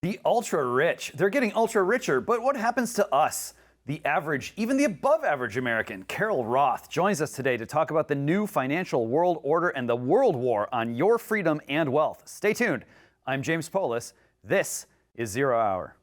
The ultra rich, they're getting ultra richer, but what happens to us? The average, even the above average American? Carol Roth joins us today to talk about the new financial world order and the world war on your freedom and wealth. Stay tuned. I'm James Poulos. This is Zero Hour.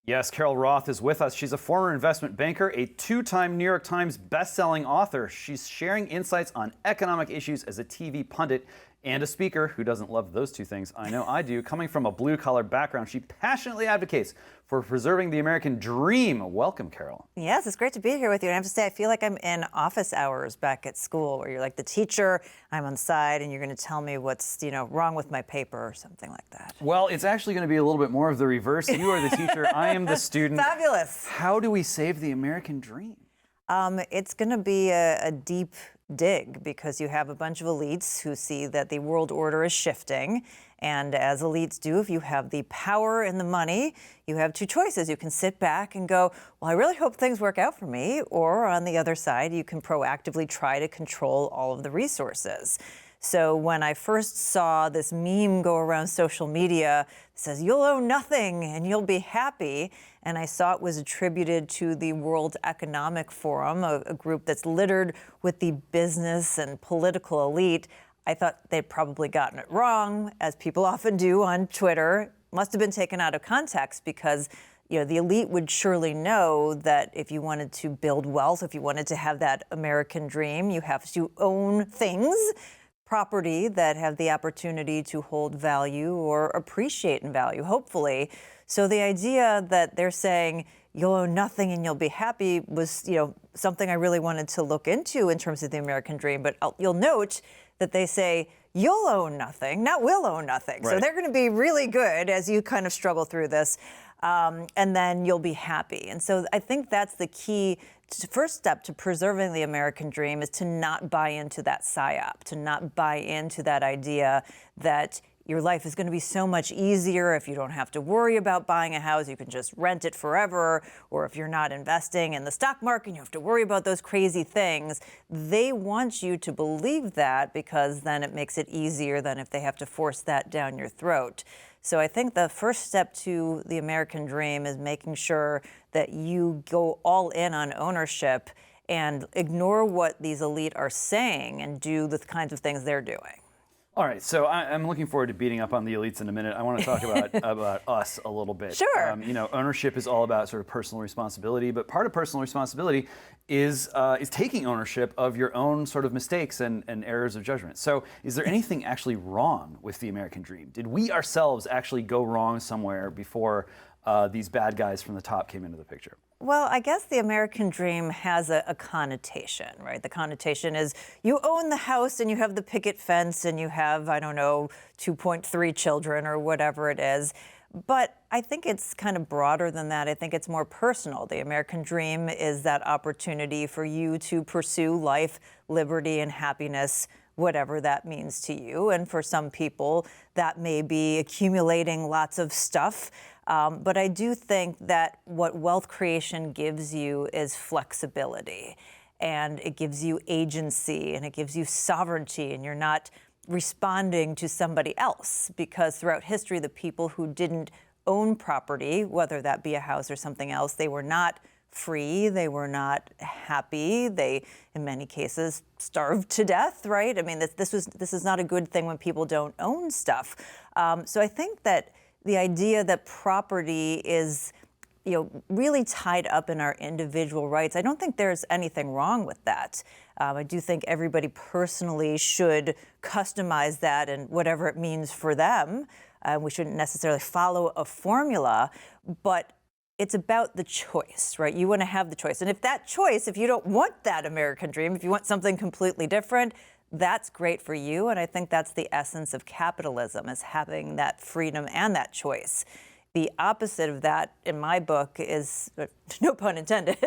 Yes, Carol Roth is with us. She's a former investment banker, a two-time New York Times best-selling author. She's sharing insights on economic issues as a TV pundit and a speaker. Who doesn't love those two things? I know I do. Coming from a blue-collar background, she passionately advocates for preserving the American dream. Welcome, Carol. Yes, it's great to be here with you. And I have to say, I feel like I'm in office hours back at school, where you're like the teacher, I'm on the side, and you're going to tell me what's wrong with my paper or something like that. Well, it's actually going to be a little bit more of the reverse. You are the teacher. I am the student. Fabulous. How do we save the American dream? It's going to be a deep dig, because you have a bunch of elites who see that the world order is shifting. And as elites do, if you have the power and the money, you have two choices. You can sit back and go, well, I really hope things work out for me. Or on the other side, you can proactively try to control all of the resources. So when I first saw this meme go around social media that says, you'll owe nothing and you'll be happy, and I saw it was attributed to the World Economic Forum, a group that's littered with the business and political elite, I thought they'd probably gotten it wrong, as people often do on Twitter. Must have been taken out of context, because the elite would surely know that if you wanted to build wealth, if you wanted to have that American dream, you have to own things, property that have the opportunity to hold value or appreciate in value, hopefully. So the idea that they're saying you'll own nothing and you'll be happy was, something I really wanted to look into in terms of the American dream. But you'll note that they say you'll own nothing, not will own nothing. Right. So they're going to be really good as you kind of struggle through this, and then you'll be happy. And so I think that's the key. First step to preserving the American dream is to not buy into that psyop, to not buy into that idea that your life is going to be so much easier if you don't have to worry about buying a house. You can just rent it forever. Or if you're not investing in the stock market, you have to worry about those crazy things. They want you to believe that, because then it makes it easier than if they have to force that down your throat. So I think the first step to the American dream is making sure that you go all in on ownership and ignore what these elite are saying and do the kinds of things they're doing. All right, so I'm looking forward to beating up on the elites in a minute. I want to talk about us a little bit. Sure. Ownership is all about sort of personal responsibility, but part of personal responsibility is taking ownership of your own sort of mistakes and errors of judgment. So is there anything actually wrong with the American dream? Did we ourselves actually go wrong somewhere before these bad guys from the top came into the picture? Well, I guess the American dream has a connotation, right? The connotation is you own the house and you have the picket fence and you have, 2.3 children or whatever it is. But I think it's kind of broader than that. I think it's more personal. The American dream is that opportunity for you to pursue life, liberty, and happiness, whatever that means to you. And for some people, that may be accumulating lots of stuff. But I do think that what wealth creation gives you is flexibility, and it gives you agency, and it gives you sovereignty, and you're not responding to somebody else, because throughout history, the people who didn't own property, whether that be a house or something else, they were not free, they were not happy, they, in many cases, starved to death, right? I mean, this is not a good thing when people don't own stuff. So I think that the idea that property is, really tied up in our individual rights, I don't think there's anything wrong with that. I do think everybody personally should customize that and whatever it means for them. We shouldn't necessarily follow a formula, but it's about the choice, right? You want to have the choice. And if that choice, if you don't want that American dream, if you want something completely different, that's great for you. And I think that's the essence of capitalism, is having that freedom and that choice. The opposite of that, in my book, is, no pun intended,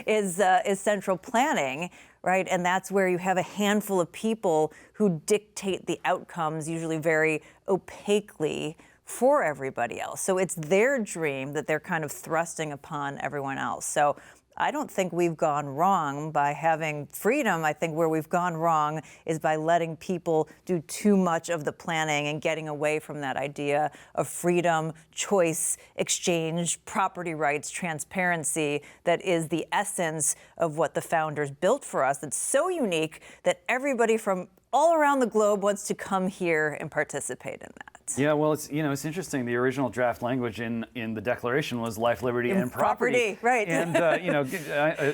is central planning, right? And that's where you have a handful of people who dictate the outcomes, usually very opaquely, for everybody else. So it's their dream that they're kind of thrusting upon everyone else. So I don't think we've gone wrong by having freedom. I think where we've gone wrong is by letting people do too much of the planning and getting away from that idea of freedom, choice, exchange, property rights, transparency that is the essence of what the founders built for us. That's so unique that everybody from all around the globe wants to come here and participate in that. Yeah, well, it's interesting. The original draft language in the Declaration was life, liberty, and property. Right. And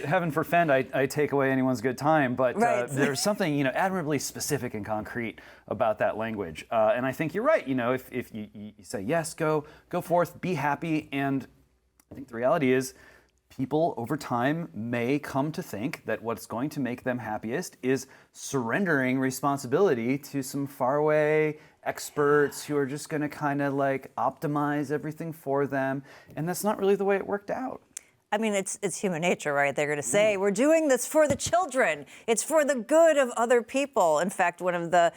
heaven forfend I take away anyone's good time, but right. There's something admirably specific and concrete about that language. And I think you're right. If you say yes, go forth, be happy, and I think the reality is, people over time may come to think that what's going to make them happiest is surrendering responsibility to some faraway experts who are just going to kind of like optimize everything for them. And that's not really the way it worked out. I mean, it's human nature, right? They're going to say, we're doing this for the children. It's for the good of other people. In fact, one of the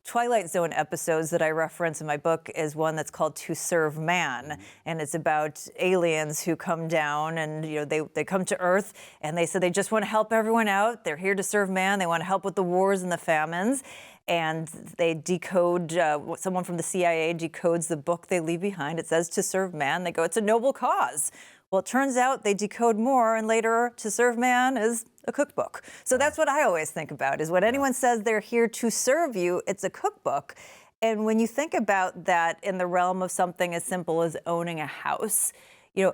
Twilight Zone episodes that I reference in my book is one that's called To Serve Man. And it's about aliens who come down and, they come to Earth and they say they just want to help everyone out. They're here to serve man. They want to help with the wars and the famines. And they decode, someone from the CIA decodes the book they leave behind. It says To Serve Man. They go, it's a noble cause. Well, it turns out they decode more, and later To Serve Man is a cookbook. So that's what I always think about, is when anyone says they're here to serve you, it's a cookbook. And when you think about that in the realm of something as simple as owning a house,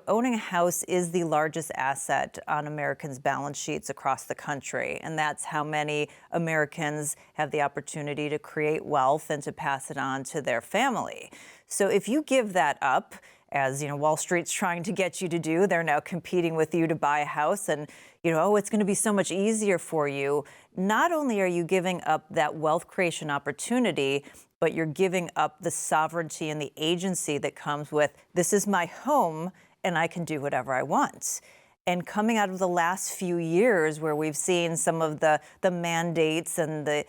owning a house is the largest asset on Americans' balance sheets across the country. And that's how many Americans have the opportunity to create wealth and to pass it on to their family. So if you give that up, as Wall Street's trying to get you to do, they're now competing with you to buy a house, and it's going to be so much easier for you. Not only are you giving up that wealth creation opportunity, but you're giving up the sovereignty and the agency that comes with, this is my home and I can do whatever I want. And coming out of the last few years, where we've seen some of the mandates and the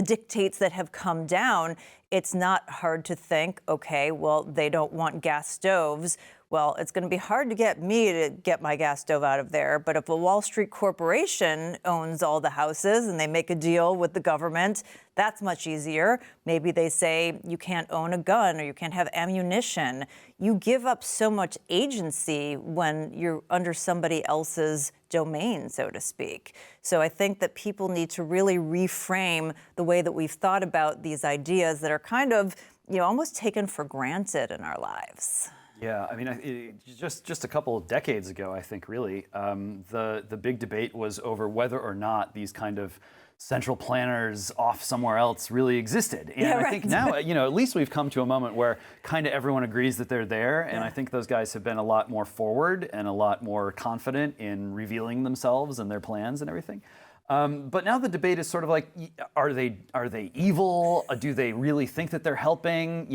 dictates that have come down, it's not hard to think, okay, well, they don't want gas stoves. Well, it's going to be hard to get me to get my gas stove out of there. But if a Wall Street corporation owns all the houses and they make a deal with the government, that's much easier. Maybe they say you can't own a gun or you can't have ammunition. You give up so much agency when you're under somebody else's domain, so to speak. So I think that people need to really reframe the way that we've thought about these ideas that are kind of, almost taken for granted in our lives. Yeah, I mean, just a couple of decades ago, I think, really, the big debate was over whether or not these kind of central planners off somewhere else really existed. And I think now, at least we've come to a moment where kind of everyone agrees that they're there. And I think those guys have been a lot more forward and a lot more confident in revealing themselves and their plans and everything. But now the debate is sort of like, are they evil? Do they really think that they're helping?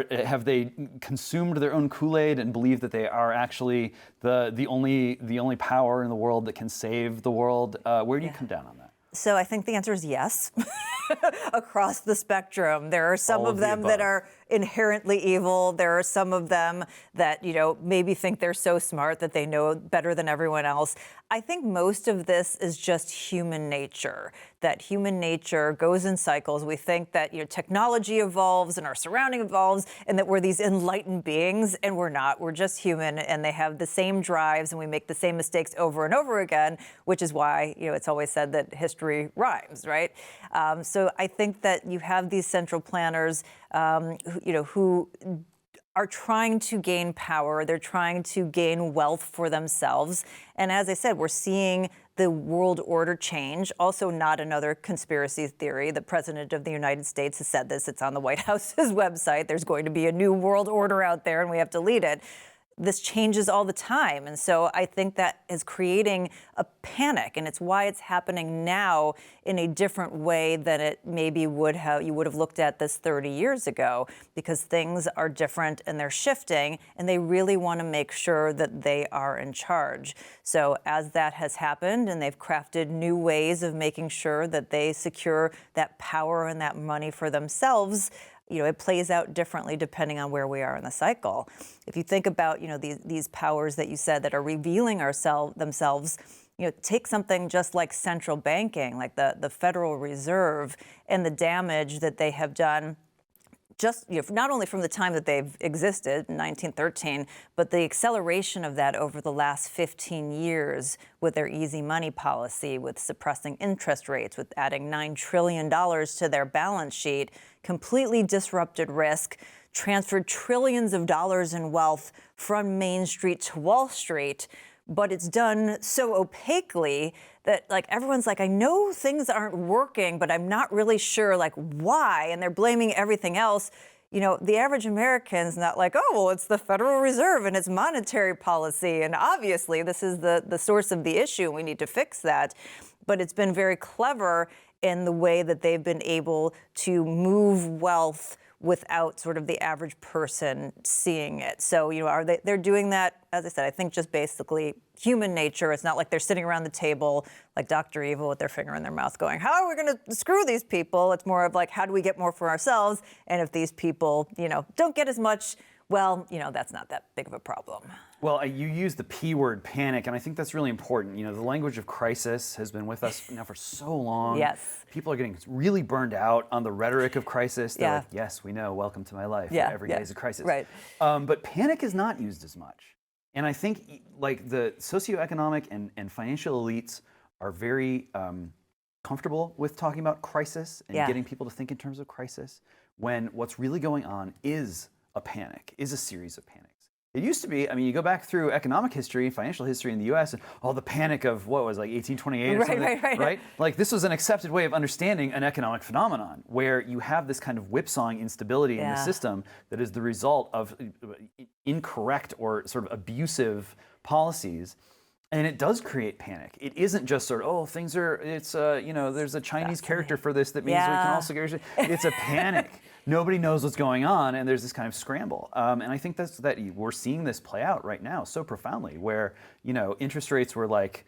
Have they consumed their own Kool-Aid and believe that they are actually the only power in the world that can save the world? Where do you come down on that? So I think the answer is yes. Across the spectrum. There are some of them that are inherently evil. There are some of them that, maybe think they're so smart that they know better than everyone else. I think most of this is just human nature, that human nature goes in cycles. We think that, technology evolves and our surrounding evolves and that we're these enlightened beings, and we're not. We're just human, and they have the same drives, and we make the same mistakes over and over again, which is why, it's always said that history rhymes, right? So I think that you have these central planners who are trying to gain power. They're trying to gain wealth for themselves. And as I said, we're seeing the world order change. Also not another conspiracy theory. The President of the United States has said this. It's on the White House's website. There's going to be a new world order out there, and we have to lead it. this changes all the time. And so I think that is creating a panic, and it's why it's happening now in a different way than it maybe would have, you would have looked at this 30 years ago, because things are different and they're shifting, and they really want to make sure that they are in charge. So as that has happened, and they've crafted new ways of making sure that they secure that power and that money for themselves, it plays out differently depending on where we are in the cycle. If you think about, these powers that you said that are revealing themselves, take something just like central banking, like the Federal Reserve, and the damage that they have done just not only from the time that they've existed in 1913, but the acceleration of that over the last 15 years with their easy money policy, with suppressing interest rates, with adding $9 trillion to their balance sheet, completely disrupted risk, transferred trillions of dollars in wealth from Main Street to Wall Street. But it's done so opaquely that everyone's like, I know things aren't working, but I'm not really sure why. And they're blaming everything else. The average American's not like, oh, well, it's the Federal Reserve and its monetary policy. And obviously this is the source of the issue, and we need to fix that. But it's been very clever in the way that they've been able to move wealth without sort of the average person seeing it. So, they're doing that, as I said, I think just basically human nature. It's not like they're sitting around the table like Dr. Evil with their finger in their mouth going, how are we going to screw these people? It's more of how do we get more for ourselves? And if these people, don't get as much, well, that's not that big of a problem. Well, you use the P word, panic, and I think that's really important. The language of crisis has been with us now for so long. Yes. People are getting really burned out on the rhetoric of crisis. They're like, yes, we know, welcome to my life. Yeah. Every day is a crisis. Right. But panic is not used as much. And I think the socioeconomic and financial elites are very comfortable with talking about crisis and getting people to think in terms of crisis, when what's really going on is a panic, is a series of panics. It used to be, you go back through economic history, financial history in the U.S., and the panic of 1828 or something, right? This was an accepted way of understanding an economic phenomenon, where you have this kind of whipsawing instability in the system that is the result of incorrect or sort of abusive policies. And it does create panic. It isn't just sort of, things are, it's, there's a Chinese character for this that means we can also get, it's a panic. Nobody knows what's going on, and there's this kind of scramble. And I think that we're seeing this play out right now so profoundly, where, interest rates were like,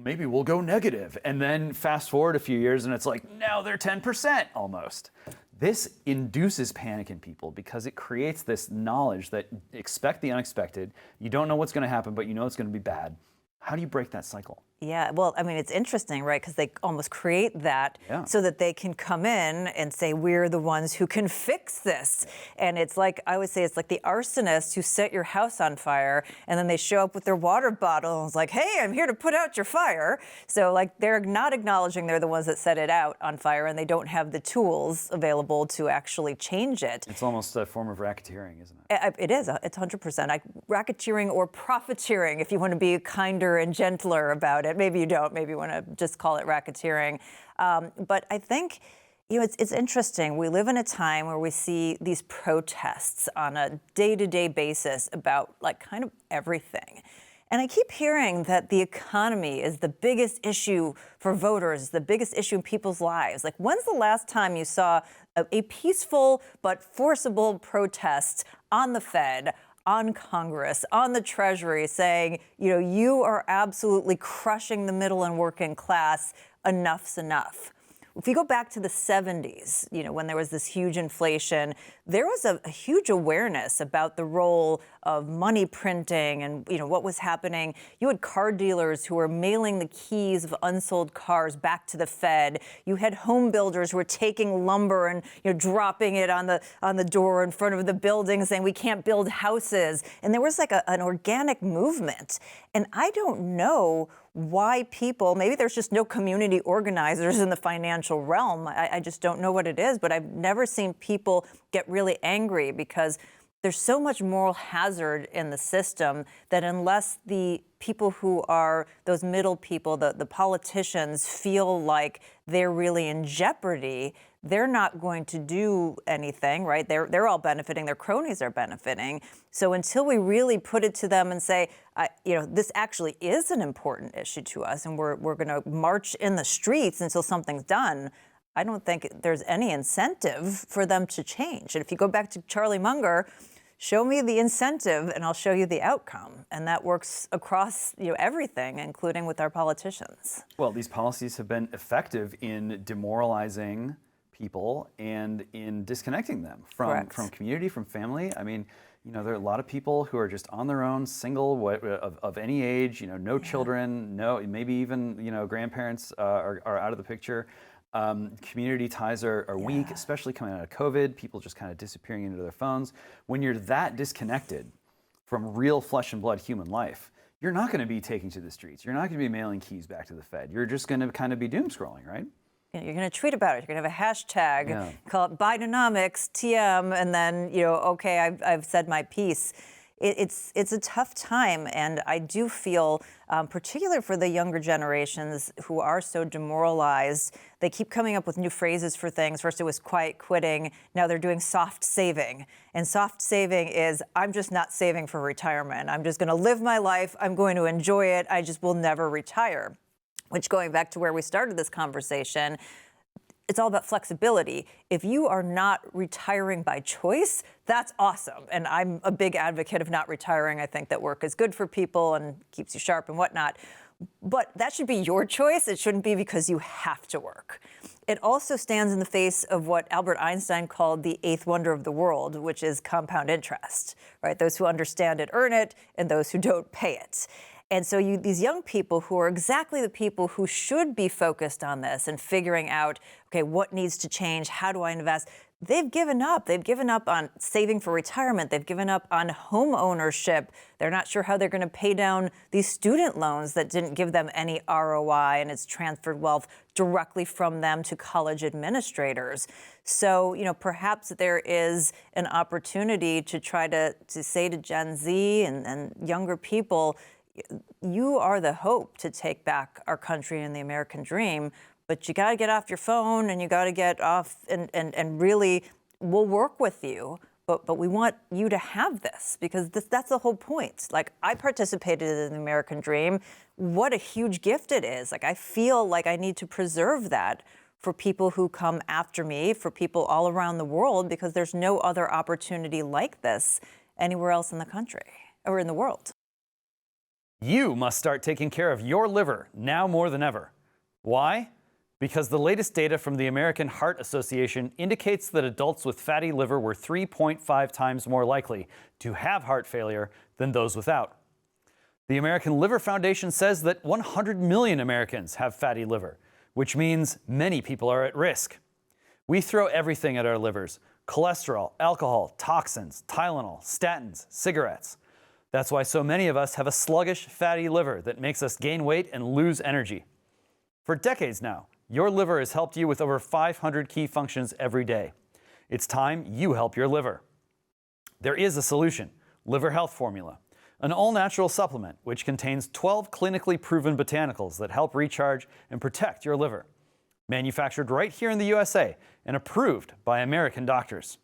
maybe we'll go negative. And then fast forward a few years, and it's like, now they're 10% almost. This induces panic in people because it creates this knowledge that expect the unexpected. You don't know what's going to happen, but you know it's going to be bad. How do you break that cycle? Yeah, well, it's interesting, right? Because they almost create that so that they can come in and say, we're the ones who can fix this. And it's like, I always say, it's like the arsonists who set your house on fire, and then they show up with their water bottle and it's like, hey, I'm here to put out your fire. So they're not acknowledging they're the ones that set it out on fire, and they don't have the tools available to actually change it. It's almost a form of racketeering, isn't it? It is. It's 100%. Racketeering or profiteering, if you want to be kinder and gentler about it. Maybe you don't. Maybe you want to just call it racketeering. But I think, it's interesting. We live in a time where we see these protests on a day-to-day basis about kind of everything. And I keep hearing that the economy is the biggest issue for voters, the biggest issue in people's lives. When's the last time you saw a peaceful but forcible protest on the Fed, on Congress, on the Treasury, saying, you are absolutely crushing the middle and working class, enough's enough? If you go back to the 70s, when there was this huge inflation, there was a huge awareness about the role of money printing and, what was happening. You had car dealers who were mailing the keys of unsold cars back to the Fed. You had home builders who were taking lumber and, dropping it on the door in front of the building, saying we can't build houses. And there was an organic movement. And I don't know why people, maybe there's just no community organizers in the financial realm. I just don't know what it is, but I've never seen people get really angry because there's so much moral hazard in the system that unless the people who are those middle people, the politicians, feel like they're really in jeopardy, they're not going to do anything, right? They're all benefiting. Their cronies are benefiting. So until we really put it to them and say, this actually is an important issue to us, and we're going to march in the streets until something's done, I don't think there's any incentive for them to change. And if you go back to Charlie Munger, show me the incentive and I'll show you the outcome. And that works across everything, including with our politicians. Well, these policies have been effective in demoralizing people and in disconnecting them from community, from family. I mean, there are a lot of people who are just on their own, single, of any age, no children, maybe even, grandparents are out of the picture. Community ties are weak, especially coming out of COVID, people just kind of disappearing into their phones. When you're that disconnected from real flesh and blood human life, you're not going to be taking to the streets. You're not going to be mailing keys back to the Fed. You're just going to kind of be doom scrolling, right? You're going to tweet about it. You're going to have a hashtag, call it Bidenomics, TM, and then, okay, I've said my piece. It's a tough time, and I do feel, particularly for the younger generations who are so demoralized, they keep coming up with new phrases for things. First it was quiet quitting, now they're doing soft saving. And soft saving is, I'm just not saving for retirement. I'm just going to live my life, I'm going to enjoy it, I just will never retire. Which, going back to where we started this conversation, it's all about flexibility. If you are not retiring by choice, that's awesome. And I'm a big advocate of not retiring. I think that work is good for people and keeps you sharp and whatnot. But that should be your choice. It shouldn't be because you have to work. It also stands in the face of what Albert Einstein called the eighth wonder of the world, which is compound interest, right? Those who understand it earn it, and those who don't pay it. And so these young people who are exactly the people who should be focused on this and figuring out, okay, what needs to change? How do I invest? They've given up. They've given up on saving for retirement. They've given up on home ownership. They're not sure how they're going to pay down these student loans that didn't give them any ROI, and it's transferred wealth directly from them to college administrators. So, perhaps there is an opportunity to try to say to Gen Z and younger people, you are the hope to take back our country and the American dream, but you got to get off your phone and you got to get off and really, we'll work with you, but we want you to have this because that's the whole point. Like, I participated in the American dream. What a huge gift it is. Like, I feel like I need to preserve that for people who come after me, for people all around the world, because there's no other opportunity like this anywhere else in the country or in the world. You must start taking care of your liver now more than ever. Why? Because the latest data from the American Heart Association indicates that adults with fatty liver were 3.5 times more likely to have heart failure than those without. The American Liver Foundation says that 100 million Americans have fatty liver, which means many people are at risk. We throw everything at our livers: cholesterol, alcohol, toxins, Tylenol, statins, cigarettes. That's why so many of us have a sluggish, fatty liver that makes us gain weight and lose energy. For decades now, your liver has helped you with over 500 key functions every day. It's time you help your liver. There is a solution: Liver Health Formula, an all-natural supplement which contains 12 clinically proven botanicals that help recharge and protect your liver. Manufactured right here in the USA and approved by American doctors.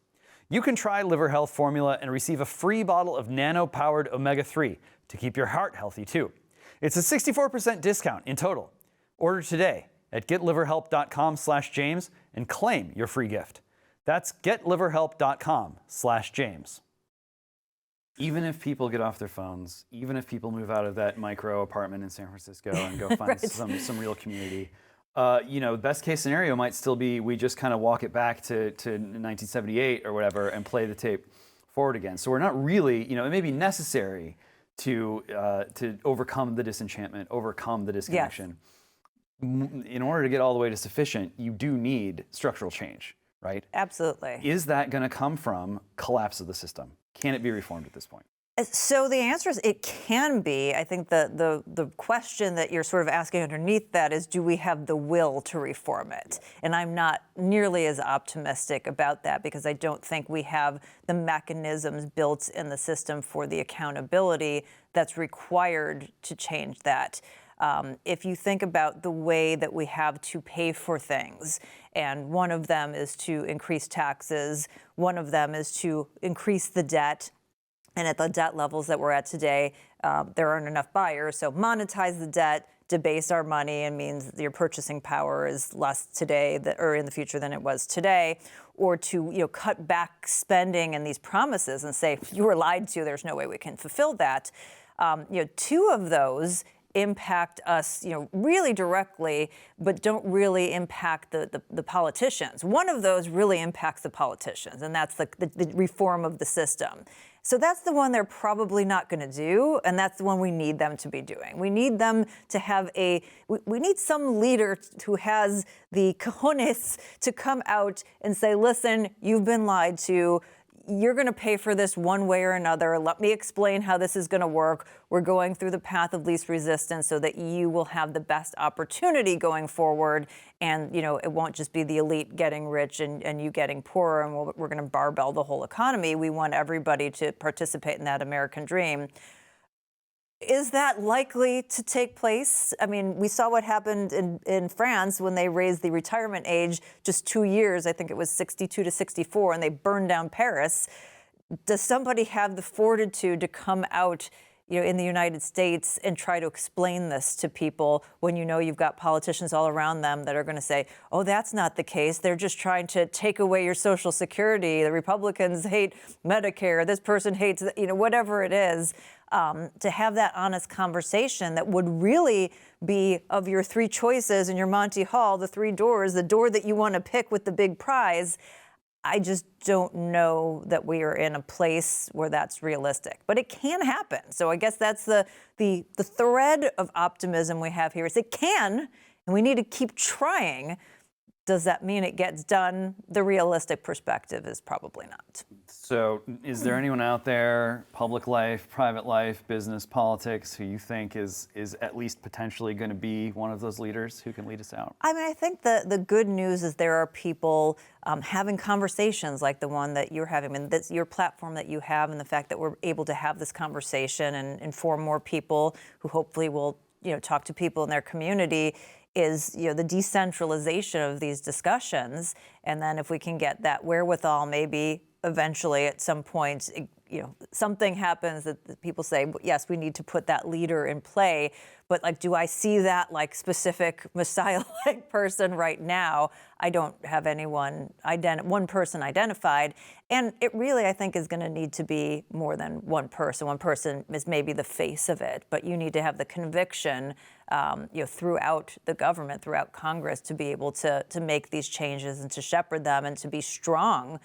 You can try Liver Health Formula and receive a free bottle of nano-powered omega-3 to keep your heart healthy too. It's a 64% discount in total. Order today at getliverhelp.com/James and claim your free gift. That's getliverhelp.com/James. Even if people get off their phones, even if people move out of that micro apartment in San Francisco and go find some real community, best case scenario might still be we just kind of walk it back to 1978 or whatever and play the tape forward again. So we're not really, it may be necessary to overcome the disenchantment, overcome the disconnection. Yes. In order to get all the way to sufficient, you do need structural change, right? Absolutely. Is that going to come from collapse of the system? Can it be reformed at this point? So the answer is it can be. I think the question that you're sort of asking underneath that is, do we have the will to reform it? And I'm not nearly as optimistic about that because I don't think we have the mechanisms built in the system for the accountability that's required to change that. If you think about the way that we have to pay for things, and one of them is to increase taxes, one of them is to increase the debt, and at the debt levels that we're at today, there aren't enough buyers. So monetize the debt, debase our money, and means your purchasing power is less today or in the future than it was today. Or to cut back spending and these promises and say, if you were lied to, there's no way we can fulfill that. Two of those impact us, really directly, but don't really impact the politicians. One of those really impacts the politicians, and that's the reform of the system. So that's the one they're probably not going to do, and that's the one we need them to be doing. We need them to have we need some leader who has the cojones to come out and say, listen, you've been lied to. You're going to pay for this one way or another. Let me explain how this is going to work. We're going through the path of least resistance so that you will have the best opportunity going forward. And, it won't just be the elite getting rich and you getting poorer, and we're going to barbell the whole economy. We want everybody to participate in that American dream. Is that likely to take place? I mean, we saw what happened in France when they raised the retirement age just 2 years. I think it was 62 to 64, and they burned down Paris. Does somebody have the fortitude to come out, in the United States and try to explain this to people when you've got politicians all around them that are going to say, oh, that's not the case. They're just trying to take away your Social Security. The Republicans hate Medicare. This person hates, whatever it is. To have that honest conversation that would really be of your three choices in your Monty Hall, the three doors, the door that you want to pick with the big prize. I just don't know that we are in a place where that's realistic, but it can happen. So I guess that's the thread of optimism we have here is it can, and we need to keep trying. Does that mean it gets done? The realistic perspective is probably not. So is there anyone out there, public life, private life, business, politics, who you think is at least potentially going to be one of those leaders who can lead us out? I mean, I think the good news is there are people having conversations like the one that you're having. I mean, that's your platform that you have, and the fact that we're able to have this conversation and inform more people who hopefully will, talk to people in their community is, the decentralization of these discussions. And then if we can get that wherewithal, maybe eventually at some point, something happens that people say, yes, we need to put that leader in play. But do I see that specific Messiah-like person right now? I don't have one person identified. And it really, I think, is going to need to be more than one person. One person is maybe the face of it, but you need to have the conviction, throughout the government, throughout Congress, to be able to make these changes and to shepherd them and to be strong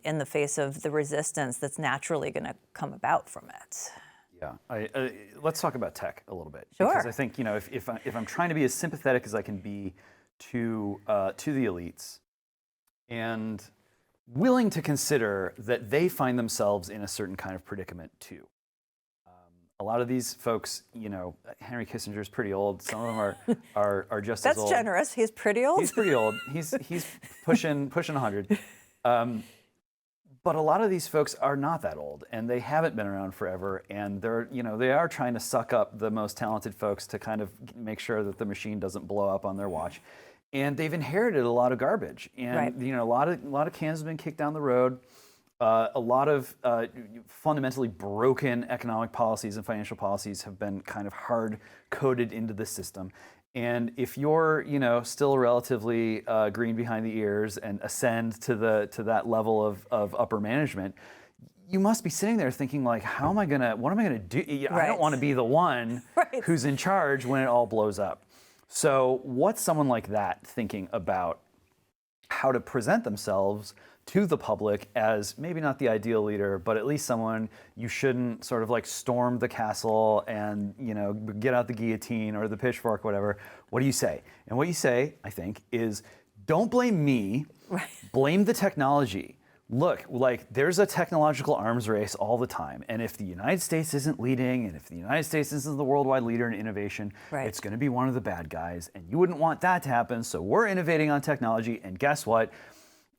in the face of the resistance that's naturally going to come about from it. Yeah, let's talk about tech a little bit. Sure. Because I think if I'm trying to be as sympathetic as I can be to the elites, and willing to consider that they find themselves in a certain kind of predicament too. A lot of these folks, Henry Kissinger's pretty old. Some of them are just as old. That's generous. He's pretty old. He's pretty old. He's pushing 100. But a lot of these folks are not that old, and they haven't been around forever, and they are trying to suck up the most talented folks to kind of make sure that the machine doesn't blow up on their watch. And they've inherited a lot of garbage, and right. A lot of cans have been kicked down the road. A lot of fundamentally broken economic policies and financial policies have been kind of hard coded into the system. And if you're, still relatively green behind the ears and ascend to that level of upper management, you must be sitting there thinking what am I gonna do? Right. I don't want to be the one right. who's in charge when it all blows up. So what's someone like that thinking about how to present themselves to the public as maybe not the ideal leader, but at least someone you shouldn't sort of storm the castle and, get out the guillotine or the pitchfork, whatever. What do you say? And what you say, I think, is don't blame me, right. Blame the technology. Look, there's a technological arms race all the time. And if the United States isn't leading, and if the United States isn't the worldwide leader in innovation, right. It's going to be one of the bad guys. And you wouldn't want that to happen. So we're innovating on technology. And guess what?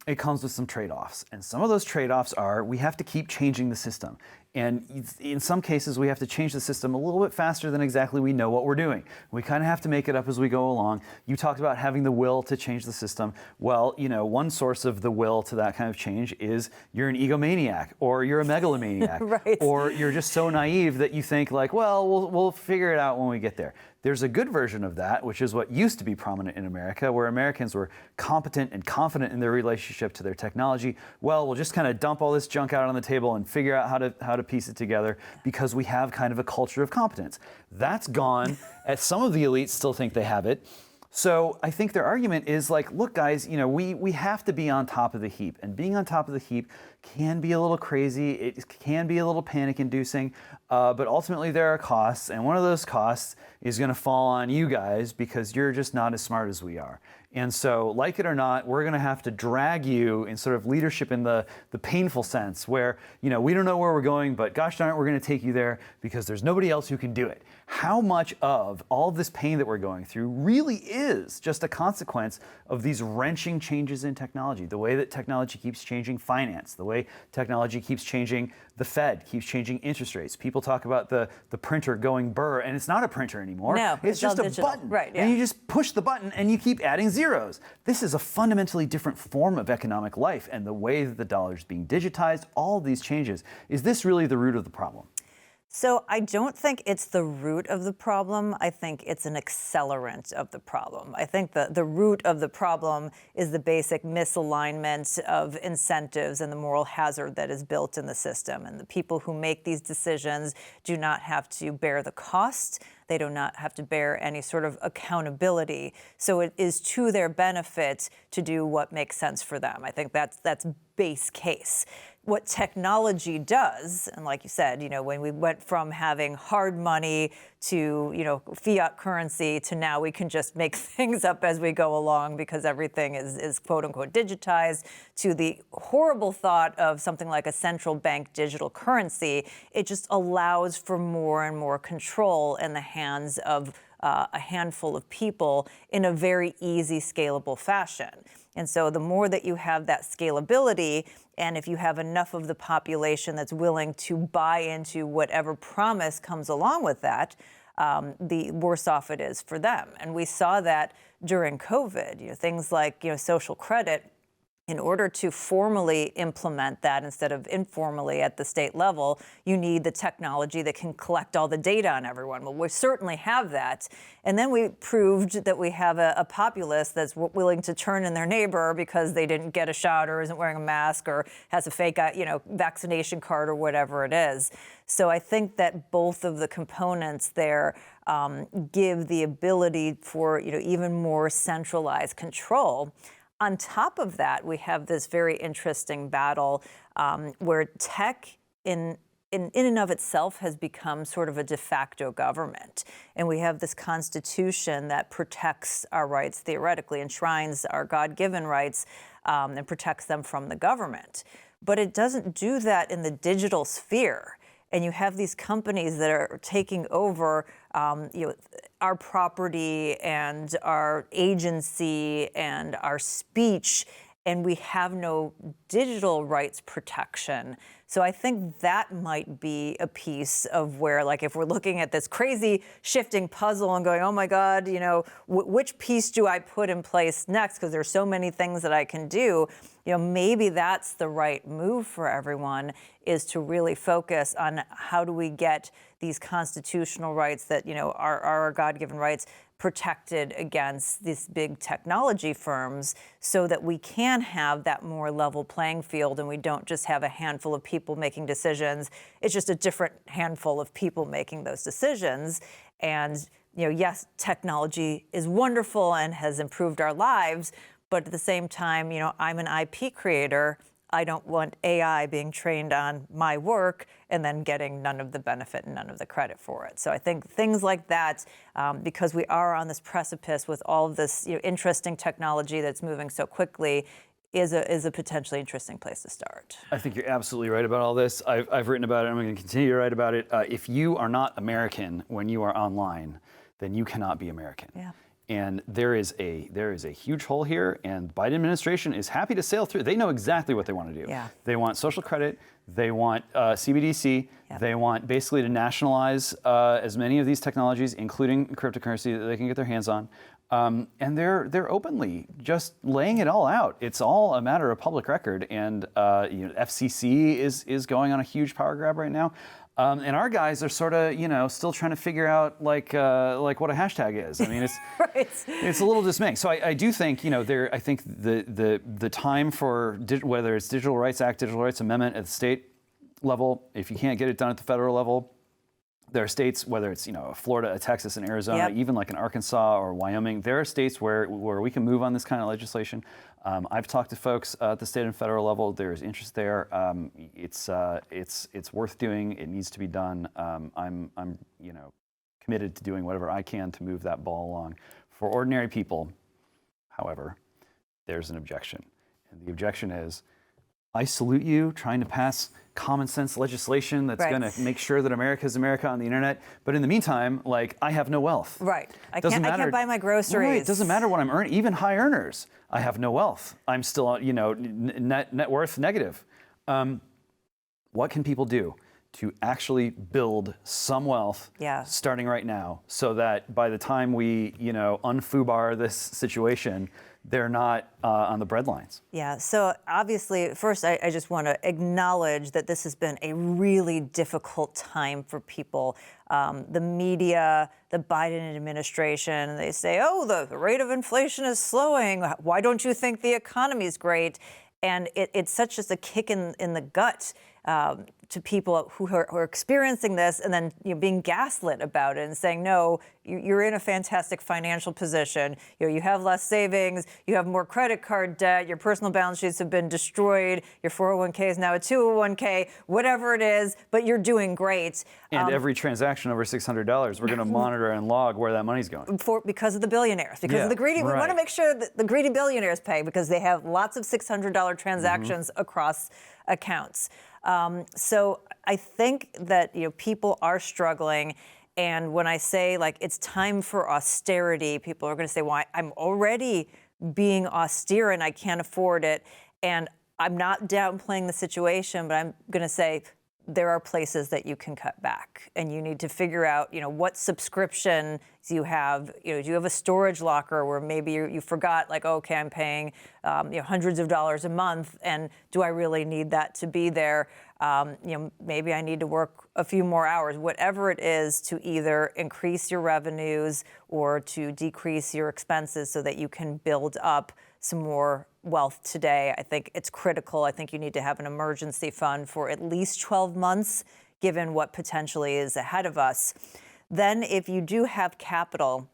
It comes with some trade-offs. And some of those trade-offs are we have to keep changing the system. And in some cases, we have to change the system a little bit faster than exactly we know what we're doing. We kind of have to make it up as we go along. You talked about having the will to change the system. Well, one source of the will to that kind of change is you're an egomaniac, or you're a megalomaniac, right. or you're just so naive that you think like, well, we'll figure it out when we get there. There's a good version of that, which is what used to be prominent in America, where Americans were competent and confident in their relationship to their technology. Well, we'll just kind of dump all this junk out on the table and figure out how to piece it together because we have kind of a culture of competence. That's gone. Some of the elites still think they have it. So I think their argument is like, look, guys, we have to be on top of the heap, and being on top of the heap can be a little crazy. It can be a little panic-inducing, but ultimately there are costs, and one of those costs is going to fall on you guys because you're just not as smart as we are. And so, like it or not, we're going to have to drag you in sort of leadership in the painful sense where, we don't know where we're going, but gosh darn it, we're going to take you there because there's nobody else who can do it. How much of all of this pain that we're going through really is just a consequence of these wrenching changes in technology, the way that technology keeps changing finance, the way technology keeps changing the Fed, keeps changing interest rates. People talk about the printer going burr, and it's not a printer anymore. No, it's just a digital. button. Right, yeah. And you just push the button and you keep adding zeros. This is a fundamentally different form of economic life, and the way that the dollar is being digitized, all of these changes. Is this really the root of the problem? So I don't think it's the root of the problem. I think it's an accelerant of the problem. I think the root of the problem is the basic misalignment of incentives and the moral hazard that is built in the system. And the people who make these decisions do not have to bear the cost. They do not have to bear any sort of accountability. So it is to their benefit to do what makes sense for them. I think that's base case. What technology does, and like you said, when we went from having hard money to, fiat currency to now we can just make things up as we go along because everything is quote unquote digitized, to the horrible thought of something like a central bank digital currency, it just allows for more and more control in the hands of a handful of people in a very easy, scalable fashion. And so the more that you have that scalability, and if you have enough of the population that's willing to buy into whatever promise comes along with that, the worse off it is for them. And we saw that during COVID, things like social credit. In order to formally implement that instead of informally at the state level, you need the technology that can collect all the data on everyone. Well, we certainly have that. And then we proved that we have a populace that's willing to turn in their neighbor because they didn't get a shot or isn't wearing a mask or has a fake, vaccination card or whatever it is. So I think that both of the components there give the ability for, even more centralized control. On top of that, we have this very interesting battle where tech in and of itself has become sort of a de facto government. And we have this Constitution that protects our rights, theoretically, enshrines our God-given rights and protects them from the government. But it doesn't do that in the digital sphere. And you have these companies that are taking over our property and our agency and our speech, and we have no digital rights protection. So I think that might be a piece of where, like, if we're looking at this crazy shifting puzzle and going, oh my God, which piece do I put in place next? Because there's so many things that I can do. Maybe that's the right move for everyone, is to really focus on how do we get these constitutional rights that, are our God-given rights protected against these big technology firms so that we can have that more level playing field and we don't just have a handful of people making decisions. It's just a different handful of people making those decisions. And, yes, technology is wonderful and has improved our lives, but at the same time, I'm an IP creator. I don't want AI being trained on my work and then getting none of the benefit and none of the credit for it. So I think things like that, because we are on this precipice with all of this interesting technology that's moving so quickly, is a potentially interesting place to start. I think you're absolutely right about all this. I've written about it. I'm going to continue to write about it. If you are not American when you are online, then you cannot be American. Yeah. And there is a huge hole here, and Biden administration is happy to sail through. They know exactly what they want to do. Yeah. They want social credit. They want CBDC. Yep. They want basically to nationalize as many of these technologies, including cryptocurrency, that they can get their hands on. And they're openly just laying it all out. It's all a matter of public record. And FCC is going on a huge power grab right now. And our guys are sort of, still trying to figure out like what a hashtag is. I mean, it's Right. it's a little dismaying. So I do think, I think the time for whether it's Digital Rights Act, Digital Rights Amendment at the state level, if you can't get it done at the federal level, there are states, whether it's Florida, Texas, and Arizona, Yep. even like in Arkansas or Wyoming, there are states where we can move on this kind of legislation. I've talked to folks at the state and federal level. There's interest there. It's worth doing. It needs to be done. I'm committed to doing whatever I can to move that ball along. For ordinary people, however, there's an objection, and the objection is, I salute you trying to pass common sense legislation that's Right. going to make sure that America is America on the internet. But in the meantime, I have no wealth. Right. I Doesn't can't matter. buy my groceries. Right. It doesn't matter what I'm earning. Even high earners, I have no wealth. I'm still, net worth negative. What can people do to actually build some wealth Yeah. starting right now, so that by the time we, unfoobar this situation, they're not on the breadlines? Yeah, so obviously, first, I just want to acknowledge that this has been a really difficult time for people. The media, the Biden administration, they say, oh, the rate of inflation is slowing. Why don't you think the economy is great? And it's such just a kick in the gut to people who are experiencing this, and then being gaslit about it and saying, no, you're in a fantastic financial position. You have less savings, you have more credit card debt, your personal balance sheets have been destroyed, your 401k is now a 201k, whatever it is, but you're doing great. And every transaction over $600, we're going to monitor and log where that money's going. Because of the billionaires, because of the greedy. Right. We want to make sure that the greedy billionaires pay, because they have lots of $600 transactions across accounts. So I think that people are struggling, and when I say it's time for austerity, people are going to say, "Well, I'm already being austere and I can't afford it." And I'm not downplaying the situation, but I'm going to say there are places that you can cut back, and you need to figure out, what subscriptions you have. Do you have a storage locker where maybe you forgot, okay, I'm paying, hundreds of dollars a month, and do I really need that to be there? Maybe I need to work a few more hours. Whatever it is, to either increase your revenues or to decrease your expenses so that you can build up some more wealth today. I think it's critical. I think you need to have an emergency fund for at least 12 months, given what potentially is ahead of us. Then, if you do have capital,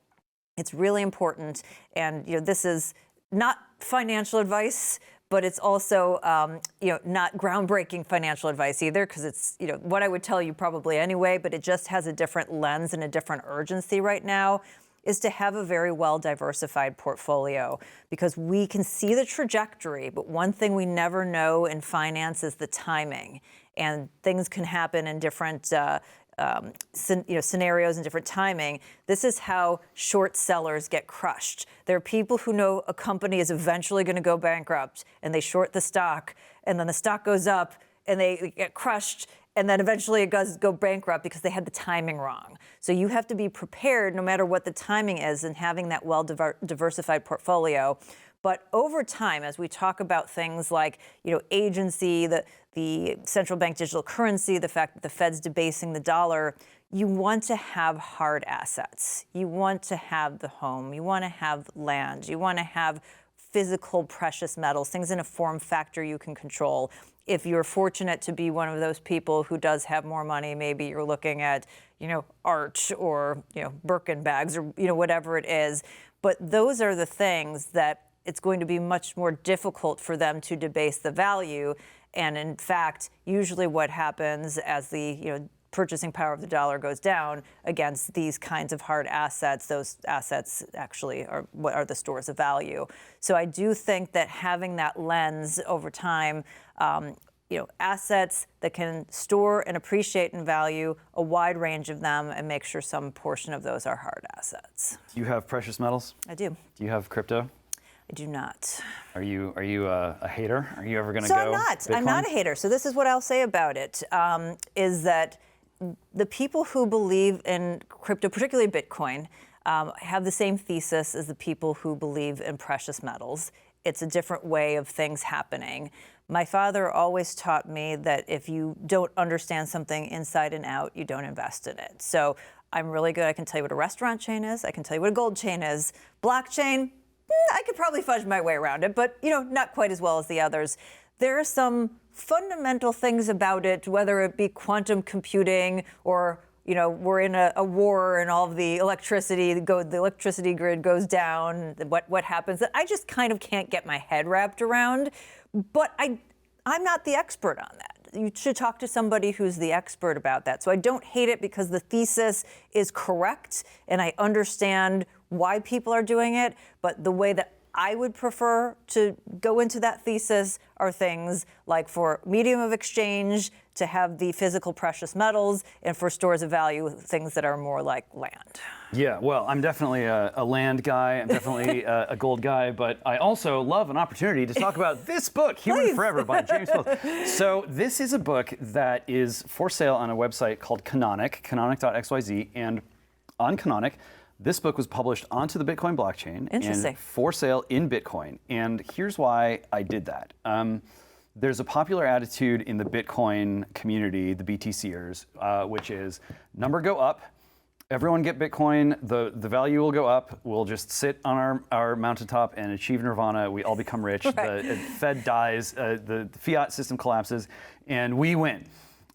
it's really important, and this is not financial advice, but it's also not groundbreaking financial advice either, because it's what I would tell you probably anyway, but it just has a different lens and a different urgency right now, is to have a very well-diversified portfolio, because we can see the trajectory, but one thing we never know in finance is the timing, and things can happen in different scenarios and different timing. This is how short sellers get crushed. There are people who know a company is eventually going to go bankrupt, and they short the stock, and then the stock goes up, and they get crushed, and then eventually it does go bankrupt because they had the timing wrong. So you have to be prepared no matter what the timing is, and having that well-diversified portfolio. But over time, as we talk about things like, agency, the central bank digital currency, the fact that the Fed's debasing the dollar, you want to have hard assets. You want to have the home. You want to have land. You want to have physical precious metals, things in a form factor you can control. If you're fortunate to be one of those people who does have more money, maybe you're looking at, art or, Birkin bags or, whatever it is. But those are the things that it's going to be much more difficult for them to debase the value. And in fact, usually what happens as the purchasing power of the dollar goes down against these kinds of hard assets, those assets actually are what are the stores of value. So I do think that having that lens over time assets that can store and appreciate in value, a wide range of them, and make sure some portion of those are hard assets. Do you have precious metals? I do. Do you have crypto? I do not. Are you a hater? Are you ever going to So go I'm not. Bitcoin? I'm not a hater. So this is what I'll say about it, is that the people who believe in crypto, particularly Bitcoin, have the same thesis as the people who believe in precious metals. It's a different way of things happening. My father always taught me that if you don't understand something inside and out, you don't invest in it. So I'm really good. I can tell you what a restaurant chain is. I can tell you what a gold chain is. Blockchain, I could probably fudge my way around it, but not quite as well as the others. There are some fundamental things about it, whether it be quantum computing or we're in a war and all of the electricity grid goes down. What happens? That I just kind of can't get my head wrapped around. But I'm not the expert on that. You should talk to somebody who's the expert about that. So I don't hate it because the thesis is correct and I understand why people are doing it. But the way that I would prefer to go into that thesis are things like for medium of exchange to have the physical precious metals, and for stores of value, things that are more like land. Yeah, well, I'm definitely a land guy. I'm definitely a gold guy, but I also love an opportunity to talk about this book, Human Forever by James Poulos. So this is a book that is for sale on a website called Canonic, canonic.xyz, and on Canonic, this book was published onto the Bitcoin blockchain and for sale in Bitcoin. And here's why I did that. There's a popular attitude in the Bitcoin community, the BTCers, which is number go up, everyone get Bitcoin, the value will go up, we'll just sit on our mountaintop and achieve nirvana, we all become rich, right. The Fed dies, the fiat system collapses, and we win.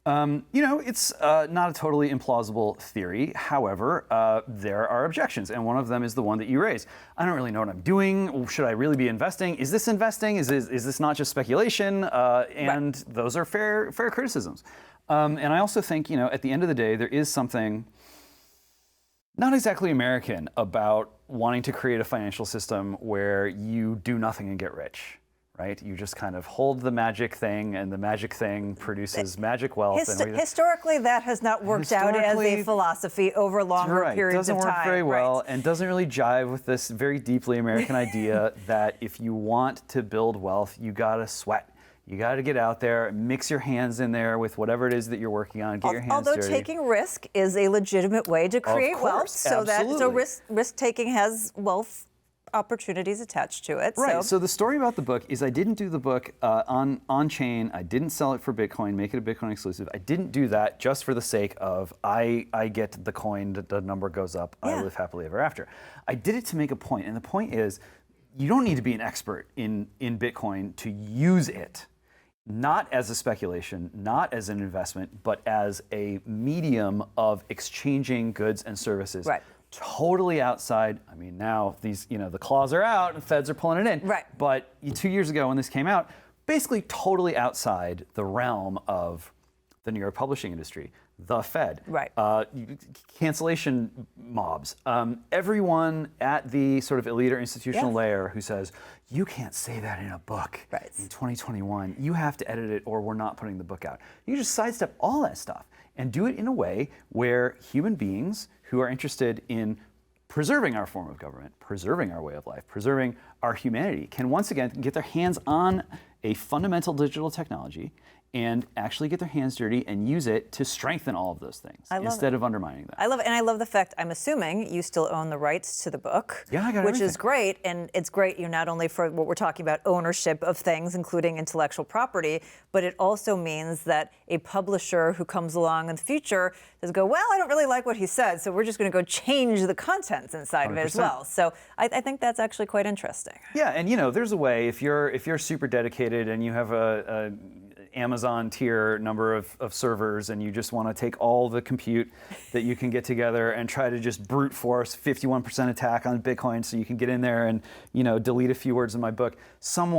It's not a totally implausible theory. However, there are objections, and one of them is the one that you raised. I don't really know what I'm doing. Should I really be investing? Is this investing? Is this not just speculation? And right. Those are fair criticisms. And I also think, at the end of the day, there is something not exactly American about wanting to create a financial system where you do nothing and get rich. Right? You just kind of hold the magic thing, and the magic thing produces magic wealth. Historically, that has not worked out as a philosophy over longer periods of time. It doesn't work very well, and doesn't really jive with this very deeply American idea that if you want to build wealth, you gotta sweat. You got to get out there, mix your hands in there with whatever it is that you're working on, get your hands dirty. Although taking risk is a legitimate way to create wealth, so risk taking has wealth opportunities attached to it. Right. So the story about the book is I didn't do the book on chain. I didn't sell it for Bitcoin, make it a Bitcoin exclusive. I didn't do that just for the sake of I get the coin, the number goes up, I live happily ever after. I did it to make a point, and the point is you don't need to be an expert in Bitcoin to use it. Not as a speculation, not as an investment, but as a medium of exchanging goods and services. Right. Totally outside. I mean, now these, the claws are out and feds are pulling it in. Right. But 2 years ago when this came out, basically totally outside the realm of the New York publishing industry, the Fed, right. Cancellation mobs, everyone at the sort of elite or institutional layer who says, you can't say that in a book in 2021. You have to edit it or we're not putting the book out. You just sidestep all that stuff and do it in a way where human beings who are interested in preserving our form of government, preserving our way of life, preserving our humanity, can once again get their hands on a fundamental digital technology and actually get their hands dirty and use it to strengthen all of those things instead of undermining them. I love it, and I love the fact, I'm assuming you still own the rights to the book. Yeah, I got Which everything. is great, and it's great, not only for what we're talking about, ownership of things, including intellectual property, but it also means that a publisher who comes along in the future does go, well, I don't really like what he said, so we're just going to go change the contents inside 100%. Of it as well. So I think that's actually quite interesting. Yeah, and there's a way, if you're super dedicated and you have a Amazon tier number of servers and you just want to take all the compute that you can get together and try to just brute force 51% attack on Bitcoin so you can get in there and delete a few words in my book. Some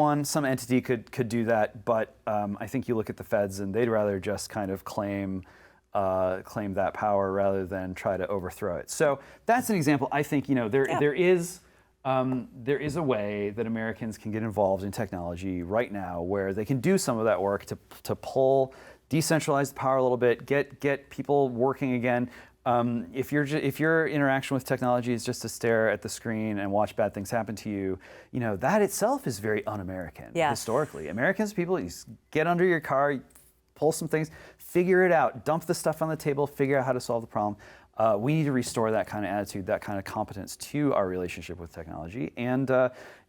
entity could do that, but I think you look at the feds and they'd rather just kind of claim that power rather than try to overthrow it. So that's an example. I think there is There is a way that Americans can get involved in technology right now where they can do some of that work to pull decentralized power a little bit, get people working again. If your interaction with technology is just to stare at the screen and watch bad things happen to you, that itself is very un-American. Yes. Historically. Americans, people, you get under your car, pull some things, figure it out, dump the stuff on the table, figure out how to solve the problem. We need to restore that kind of attitude, that kind of competence to our relationship with technology. And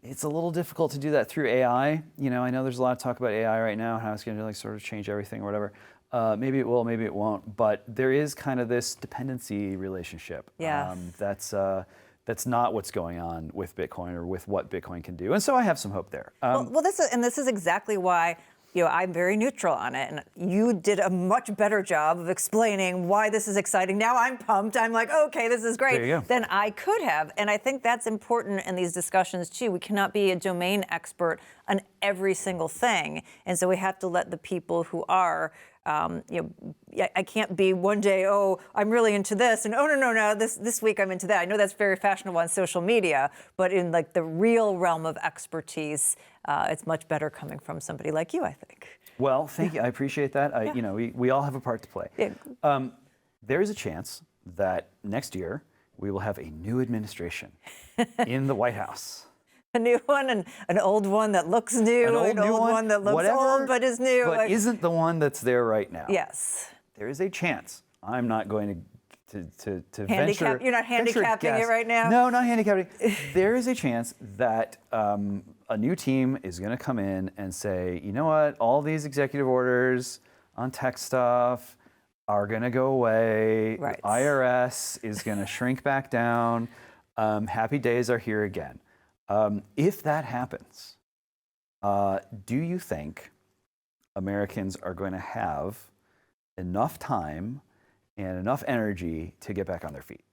it's a little difficult to do that through AI. I know there's a lot of talk about AI right now, how it's going to sort of change everything or whatever. Maybe it will, maybe it won't. But there is kind of this dependency relationship. Yes. That's not what's going on with Bitcoin or with what Bitcoin can do. And so I have some hope there. This is exactly why I'm very neutral on it, and you did a much better job of explaining why this is exciting. Now I'm pumped. I'm like, okay, this is great. There you go. Than I could have, and I think that's important in these discussions too. We cannot be a domain expert on every single thing, and so we have to let the people who are. I can't be one day, I'm really into this, and no, this week I'm into that. I know that's very fashionable on social media, but in like the real realm of expertise, it's much better coming from somebody like you, I think. Well, thank you. I appreciate that. We all have a part to play. Yeah. There is a chance that next year we will have a new administration in the White House. A new one and an old one that looks new, an old one that looks whatever, old but is new. But isn't the one that's there right now. Yes. There is a chance. I'm not going to Handicap. You're not handicapping it right now? No, not handicapping. There is a chance that a new team is going to come in and say, you know what, all these executive orders on tech stuff are going to go away. Right. The IRS is going to shrink back down. Happy days are here again. If that happens, do you think Americans are going to have enough time and enough energy to get back on their feet?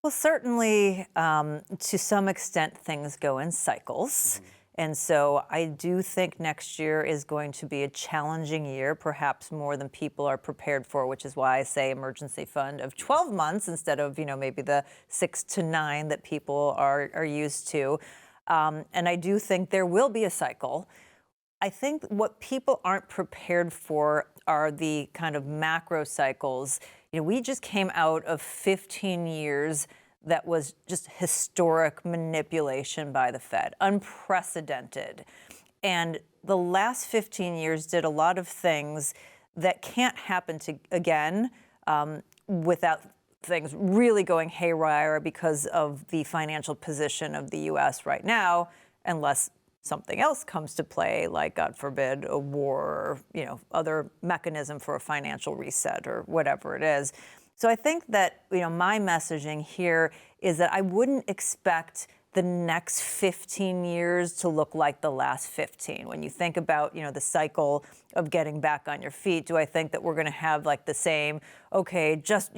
Well, certainly, to some extent, things go in cycles. Mm-hmm. And so I do think next year is going to be a challenging year, perhaps more than people are prepared for, which is why I say emergency fund of 12 months instead of, maybe the 6 to 9 that people are used to. And I do think there will be a cycle. I think what people aren't prepared for are the kind of macro cycles. We just came out of 15 years that was just historic manipulation by the Fed, unprecedented. And the last 15 years did a lot of things that can't happen again without things really going haywire because of the financial position of the U.S. right now, unless something else comes to play, like, God forbid, a war or, other mechanism for a financial reset or whatever it is. So I think that, my messaging here is that I wouldn't expect the next 15 years to look like the last 15. When you think about, the cycle of getting back on your feet, do I think that we're going to have like the same, just,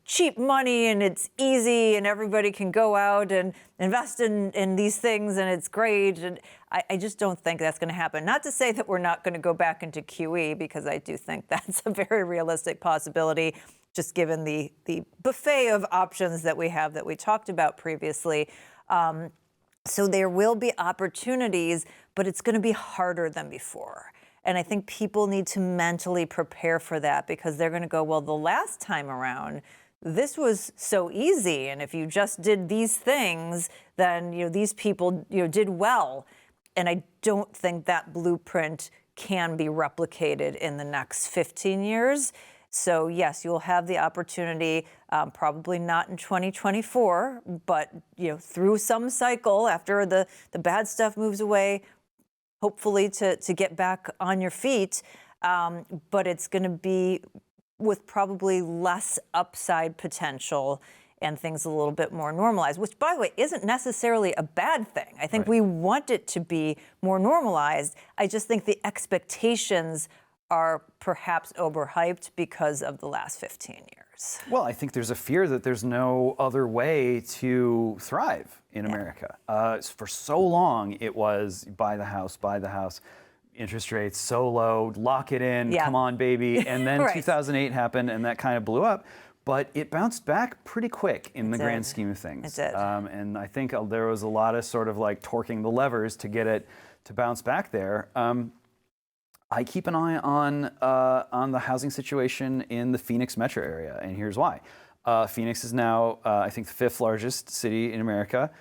cheap money and it's easy and everybody can go out and invest in these things and it's great? And I just don't think that's going to happen. Not to say that we're not going to go back into QE, because I do think that's a very realistic possibility, just given the buffet of options that we have that we talked about previously. So there will be opportunities, but it's going to be harder than before. And I think people need to mentally prepare for that, because they're going to go, well, the last time around, this was so easy. And if you just did these things, then, these people, did well. And I don't think that blueprint can be replicated in the next 15 years. So yes, you'll have the opportunity, probably not in 2024, but through some cycle after the bad stuff moves away, hopefully to get back on your feet. But it's going to be with probably less upside potential and things a little bit more normalized, which, by the way, isn't necessarily a bad thing. I think we want it to be more normalized. I just think the expectations are perhaps overhyped because of the last 15 years. Well, I think there's a fear that there's no other way to thrive in America. For so long, it was buy the house, interest rates so low, lock it in, come on, baby. And then 2008 happened, and that kind of blew up. but it bounced back pretty quick in the grand did. scheme of things. It did. And I think there was a lot of sort of like torquing the levers to get it to bounce back there. I keep an eye on the housing situation in the Phoenix metro area, and here's why. Phoenix is now, I think, the 5th largest city in America,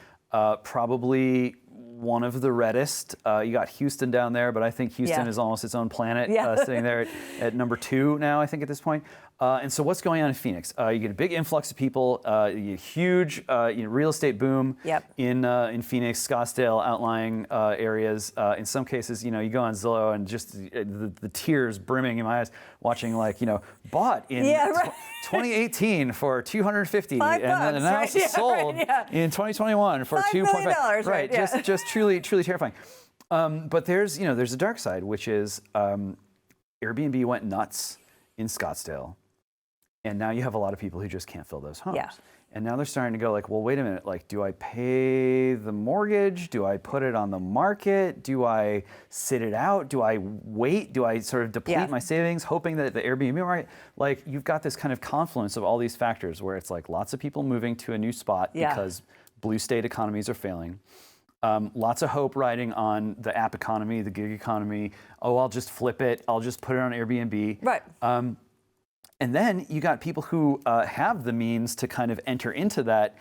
probably one of the reddest. You got Houston down there, but I think Houston is almost its own planet, sitting there at number 2 now, I think, at this point. And so what's going on in Phoenix? You get a big influx of people, you get a huge real estate boom in Phoenix, Scottsdale, outlying areas. In some cases, you go on Zillow and just the tears brimming in my eyes watching bought in 2018 for $250 and now sold in 2021 for $2.5 million. Right, just truly terrifying. But there's a dark side, which is Airbnb went nuts in Scottsdale. And now you have a lot of people who just can't fill those homes. Yeah. And now they're starting to go like, well, wait a minute, like, do I pay the mortgage? Do I put it on the market? Do I sit it out? Do I wait? Do I sort of deplete my savings, hoping that the Airbnb market, like, you've got this kind of confluence of all these factors where it's like lots of people moving to a new spot because blue state economies are failing. Lots of hope riding on the app economy, the gig economy. Oh, I'll just flip it. I'll just put it on Airbnb. Right. And then you got people who have the means to kind of enter into that.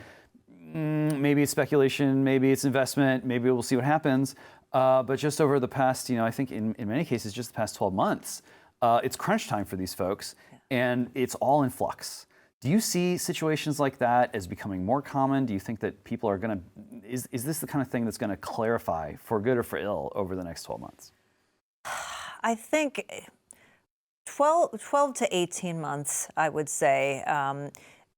Maybe it's speculation, maybe it's investment, maybe we'll see what happens. But just over the past, I think in many cases, just the past 12 months, it's crunch time for these folks, and it's all in flux. Do you see situations like that as becoming more common? Do you think that people are going to, is this the kind of thing that's going to clarify for good or for ill over the next 12 months? I think 12 to 18 months, I would say.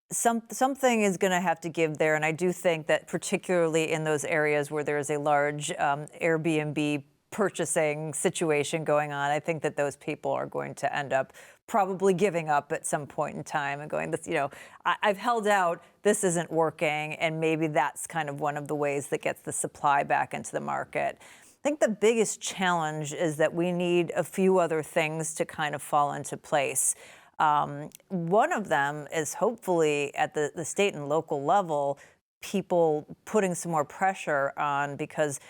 Something is going to have to give there. And I do think that particularly in those areas where there is a large Airbnb purchasing situation going on, I think that those people are going to end up probably giving up at some point in time and going, I've held out, this isn't working. And maybe that's kind of one of the ways that gets the supply back into the market. I think the biggest challenge is that we need a few other things to kind of fall into place. One of them is hopefully at the state and local level, people putting some more pressure on because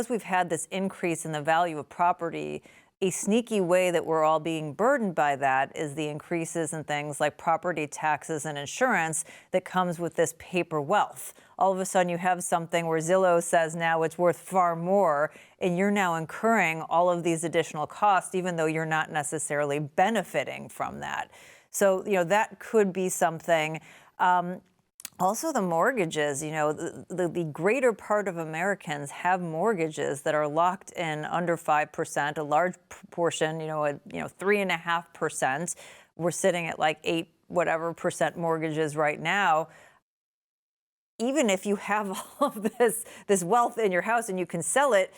we've had this increase in the value of property. A sneaky way that we're all being burdened by that is the increases in things like property taxes and insurance that comes with this paper wealth. All of a sudden you have something where Zillow says now it's worth far more, and you're now incurring all of these additional costs, even though you're not necessarily benefiting from that. So, that could be something. Also, the mortgages, the greater part of Americans have mortgages that are locked in under 5%, a large proportion, 3.5%. We're sitting at like 8% mortgages right now. Even if you have all of this wealth in your house and you can sell it,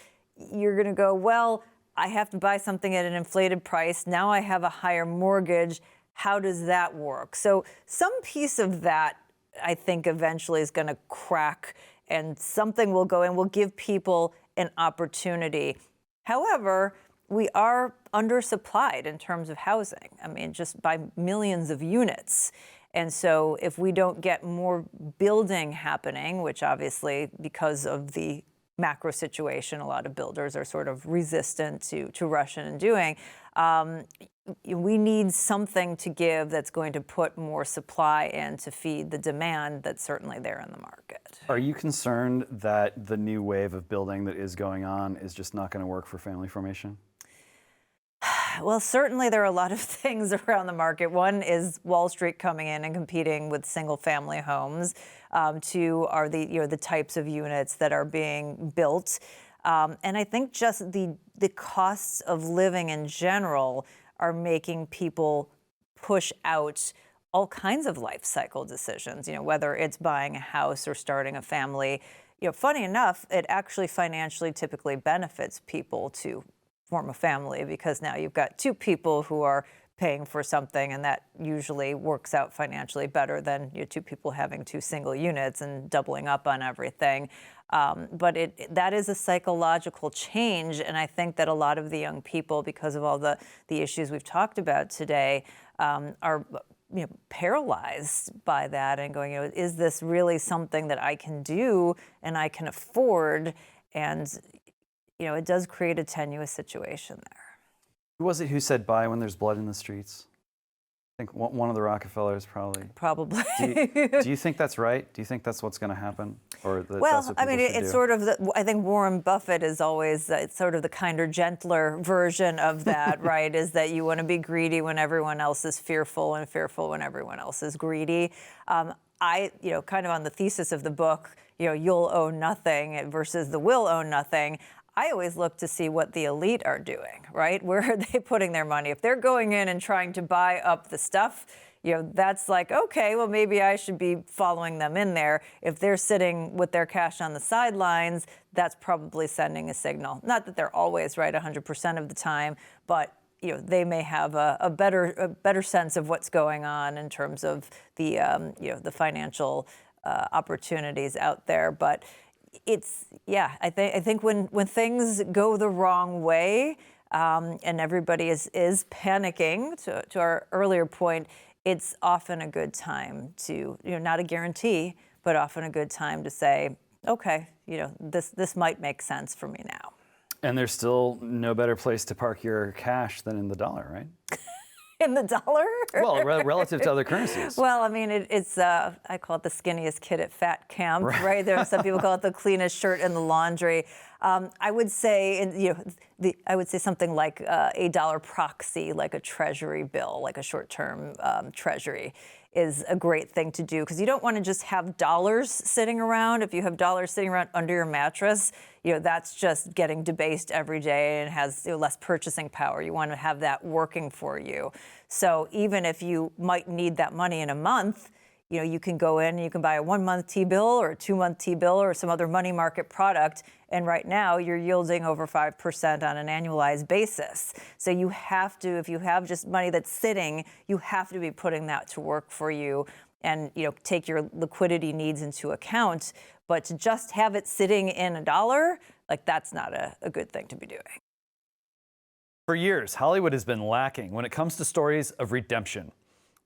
you're going to go, well, I have to buy something at an inflated price. Now I have a higher mortgage. How does that work? So some piece of that, I think, eventually is going to crack, and something will go and will give people an opportunity. However, we are undersupplied in terms of housing. I mean, just by millions of units. And so if we don't get more building happening, which obviously because of the macro situation, a lot of builders are sort of resistant to rush in and doing, we need something to give that's going to put more supply in to feed the demand that's certainly there in the market. Are you concerned that the new wave of building that is going on is just not going to work for family formation? Well, certainly there are a lot of things around the market. One is Wall Street coming in and competing with single-family homes. Two are the types of units that are being built. And I think just the costs of living in general are making people push out all kinds of life cycle decisions, whether it's buying a house or starting a family. Funny enough, it actually financially typically benefits people to form a family because now you've got two people who are paying for something, and that usually works out financially better than two people having two single units and doubling up on everything. But that is a psychological change, and I think that a lot of the young people, because of all the issues we've talked about today, are paralyzed by that and going, is this really something that I can do and I can afford? And, it does create a tenuous situation there. Who was it who said buy when there's blood in the streets? I think one of the Rockefellers probably. Probably. Do you think that's right? Do you think that's what's going to happen? Or that's what people should it's do? sort of, I think Warren Buffett is always, it's sort of the kinder, gentler version of that, right? Is that you want to be greedy when everyone else is fearful and fearful when everyone else is greedy. Kind of on the thesis of the book, you'll own nothing versus the will own nothing. I always look to see what the elite are doing, right? Where are they putting their money? If they're going in and trying to buy up the stuff, that's like, okay, well, maybe I should be following them in there. If they're sitting with their cash on the sidelines, that's probably sending a signal. Not that they're always right 100% of the time, but they may have a better sense of what's going on in terms of the the financial opportunities out there. But I think when things go the wrong way and everybody is panicking, to our earlier point, it's often a good time to, not a guarantee, but often a good time to say, okay, this might make sense for me now. And there's still no better place to park your cash than in the dollar, right? In the dollar? Well, relative to other currencies. Well, I mean, it's I call it the skinniest kid at fat camp, right? There are some people call it the cleanest shirt in the laundry. I would say, I would say something like a dollar proxy, like a Treasury bill, like a short-term Treasury, is a great thing to do because you don't want to just have dollars sitting around. If you have dollars sitting around under your mattress, that's just getting debased every day and has less purchasing power. You want to have that working for you. So even if you might need that money in a month, you can go in and you can buy a 1-month T-bill or a 2-month T-bill or some other money market product. And right now you're yielding over 5% on an annualized basis. So you have to, if you have just money that's sitting, you have to be putting that to work for you and, take your liquidity needs into account. But to just have it sitting in a dollar, that's not a good thing to be doing. For years, Hollywood has been lacking when it comes to stories of redemption.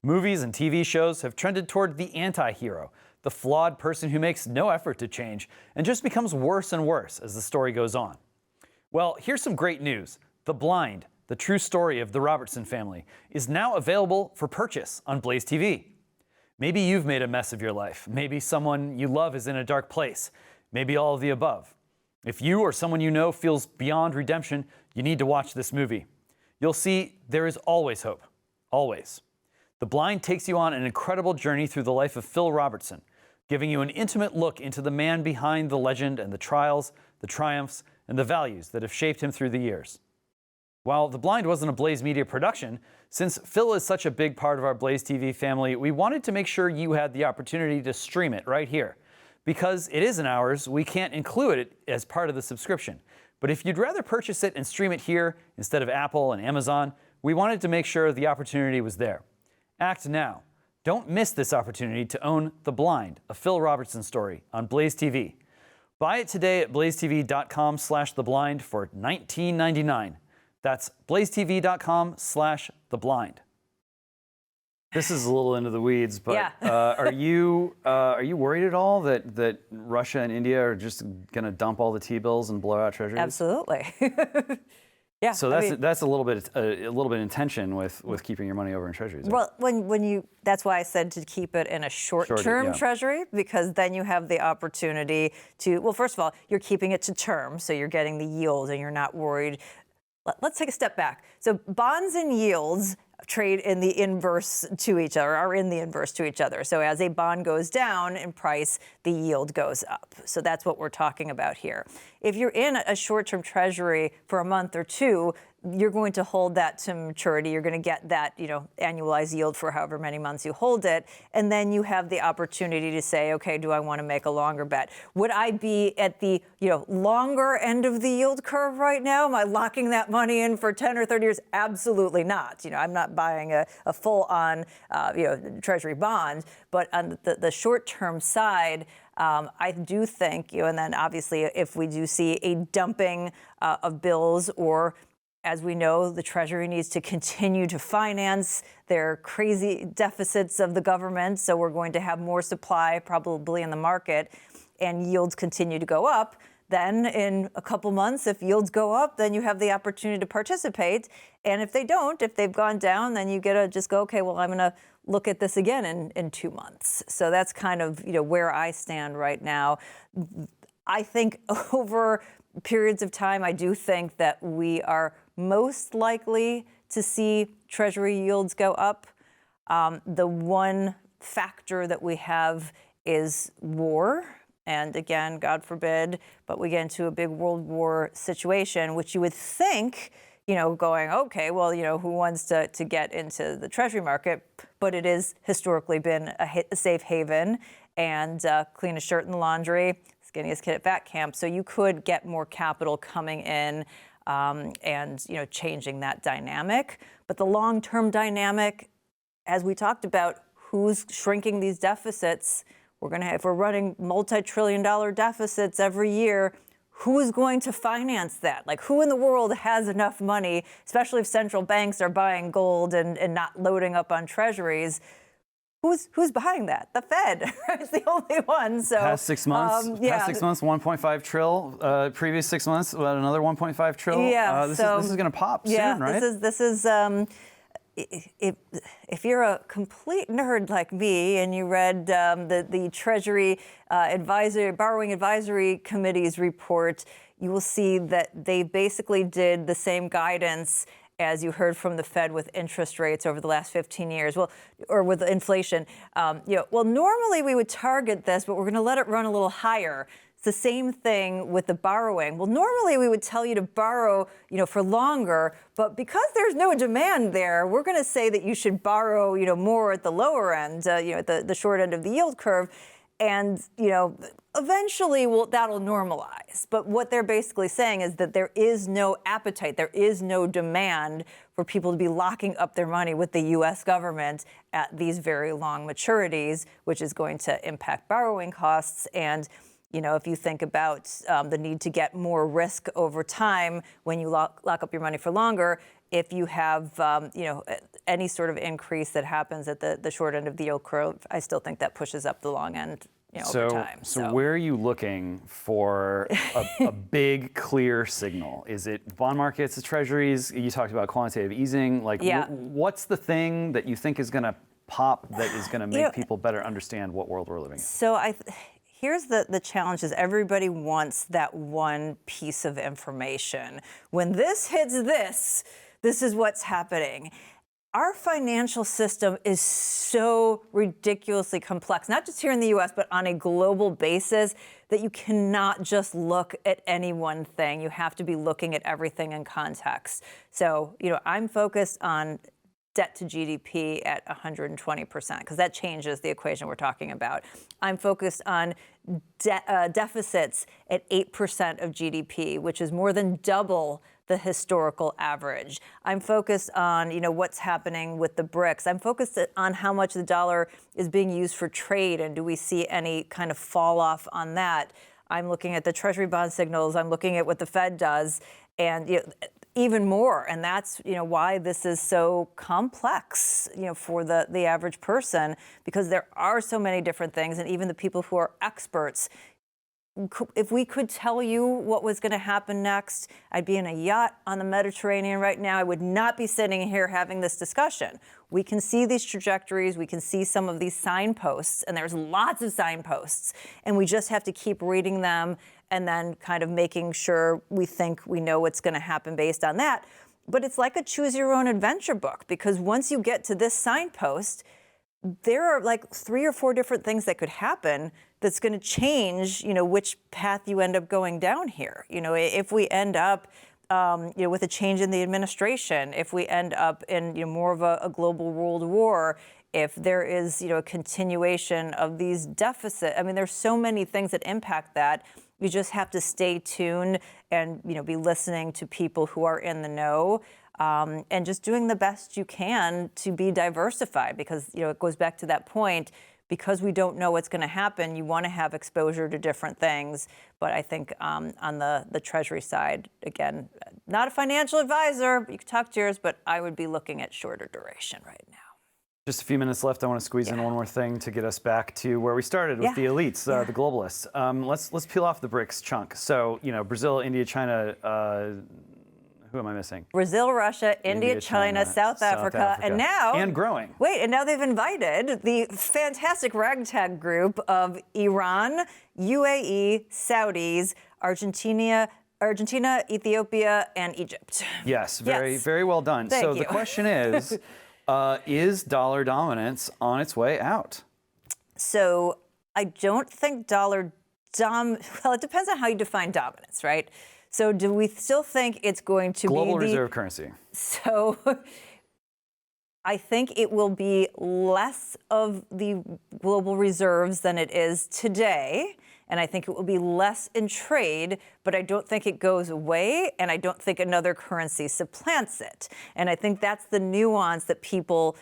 Movies and TV shows have trended toward the anti-hero, the flawed person who makes no effort to change and just becomes worse and worse as the story goes on. Well, here's some great news. The Blind, the true story of the Robertson family, is now available for purchase on Blaze TV. Maybe you've made a mess of your life. Maybe someone you love is in a dark place. Maybe all of the above. If you or someone you know feels beyond redemption, you need to watch this movie. You'll see there is always hope. Always. The Blind takes you on an incredible journey through the life of Phil Robertson, giving you an intimate look into the man behind the legend and the trials, the triumphs, and the values that have shaped him through the years. While The Blind wasn't a Blaze Media production, since Phil is such a big part of our Blaze TV family, we wanted to make sure you had the opportunity to stream it right here. Because it isn't ours, we can't include it as part of the subscription. But if you'd rather purchase it and stream it here instead of Apple and Amazon, we wanted to make sure the opportunity was there. Act now. Don't miss this opportunity to own The Blind, a Phil Robertson story on Blaze TV. Buy it today at blazetv.com/theblind for $19.99. That's blazetv.com/theblind. This is a little into the weeds, but yeah. Are you worried at all that Russia and India are just going to dump all the T-bills and blow out treasuries? Absolutely. Yeah. So that's a little bit in tension with keeping your money over in treasuries. Right? Well, that's why I said to keep it in a short-term treasury, because then you have the opportunity to, well, first of all, you're keeping it to term, so you're getting the yield and you're not worried. Let's take a step back. So bonds and yields trade in the inverse to each other, are in the inverse to each other. So as a bond goes down in price, the yield goes up. So that's what we're talking about here. If you're in a short-term treasury for a month or two, you're going to hold that to maturity. You're going to get that, annualized yield for however many months you hold it. And then you have the opportunity to say, okay, do I want to make a longer bet? Would I be at the, longer end of the yield curve right now? Am I locking that money in for 10 or 30 years? Absolutely not. I'm not buying a full-on, treasury bond. But on the short-term side, I do think, and then obviously if we do see a dumping of bills or As we know, the Treasury needs to continue to finance their crazy deficits of the government. So we're going to have more supply probably in the market, and yields continue to go up. Then in a couple months, if yields go up, then you have the opportunity to participate. And if they don't, if they've gone down, then you get to just go, okay, well, I'm going to look at this again in 2 months. So that's kind of where I stand right now. I think over periods of time, I do think that we are most likely to see Treasury yields go up. The one factor that we have is war. And again, God forbid, but we get into a big world war situation, which you would think, going, okay, well, who wants to get into the Treasury market? But it has historically been a safe haven and cleanest shirt in the laundry, skinniest kid at fat camp. So you could get more capital coming in and changing that dynamic. But the long-term dynamic, as we talked about, who's shrinking these deficits? If we're running multi-trillion-dollar deficits every year, who is going to finance that? Like, who in the world has enough money, especially if central banks are buying gold and not loading up on treasuries? Who's behind that? The Fed, right? It's the only one. So past 6 months, 1.5 trill. Previous 6 months, about another 1.5 trill. Yeah, this is going to pop soon, right? This is. If you're a complete nerd like me and you read the Treasury Borrowing Advisory Committee's report, you will see that they basically did the same guidance as you heard from the Fed with interest rates over the last 15 years, or with inflation. Normally we would target this, but we're going to let it run a little higher. It's the same thing with the borrowing. Well, normally we would tell you to borrow, for longer, but because there's no demand there, we're going to say that you should borrow, more at the lower end, at the short end of the yield curve. And, eventually that'll normalize. But what they're basically saying is that there is no appetite, there is no demand for people to be locking up their money with the U.S. government at these very long maturities, which is going to impact borrowing costs. And if you think about the need to get more risk over time when you lock up your money for longer, if you have any sort of increase that happens at the short end of the yield curve, I still think that pushes up the long end over time. So where are you looking for a big, clear signal? Is it bond markets, the treasuries? You talked about quantitative easing. What's the thing that you think is going to pop that is going to make people better understand what world we're living in? So here's the challenge is everybody wants that one piece of information. When this hits this is what's happening. Our financial system is so ridiculously complex, not just here in the U.S., but on a global basis, that you cannot just look at any one thing. You have to be looking at everything in context. So, I'm focused on debt to GDP at 120%, because that changes the equation we're talking about. I'm focused on deficits at 8% of GDP, which is more than double the historical average. I'm focused on, what's happening with the BRICS. I'm focused on how much the dollar is being used for trade, and do we see any kind of fall off on that? I'm looking at the Treasury bond signals. I'm looking at what the Fed does, and even more. And that's why this is so complex, for the average person, because there are so many different things, and even the people who are experts. If we could tell you what was going to happen next, I'd be in a yacht on the Mediterranean right now. I would not be sitting here having this discussion. We can see these trajectories. We can see some of these signposts, and there's lots of signposts. And we just have to keep reading them and then kind of making sure we think we know what's going to happen based on that. But it's like a choose your own adventure book, because once you get to this signpost, there are like 3 or 4 different things that could happen that's going to change, which path you end up going down here. If we end up, with a change in the administration, if we end up in more of a global world war, if there is a continuation of these deficits. I mean, there's so many things that impact that. You just have to stay tuned and be listening to people who are in the know. And just doing the best you can to be diversified, because it goes back to that point. because we don't know what's going to happen, you want to have exposure to different things. But I think on the Treasury side, again, not a financial advisor, you can talk to yours, but I would be looking at shorter duration right now. Just a few minutes left. I want to squeeze in one more thing to get us back to where we started with the elites, the globalists. Let's peel off the BRICS chunk. So, Brazil, India, China, who am I missing? Brazil, Russia, India, China, South Africa, and now... And growing. Wait, and now they've invited the fantastic ragtag group of Iran, UAE, Saudis, Argentina, Ethiopia, and Egypt. Yes, very well done. Thank you. The question is dollar dominance on its way out? So I don't think well, it depends on how you define dominance, right? So do we still think it's going to global be reserve currency? So I think it will be less of the global reserves than it is today. And I think it will be less in trade, but I don't think it goes away, and I don't think another currency supplants it. And I think that's the nuance that people,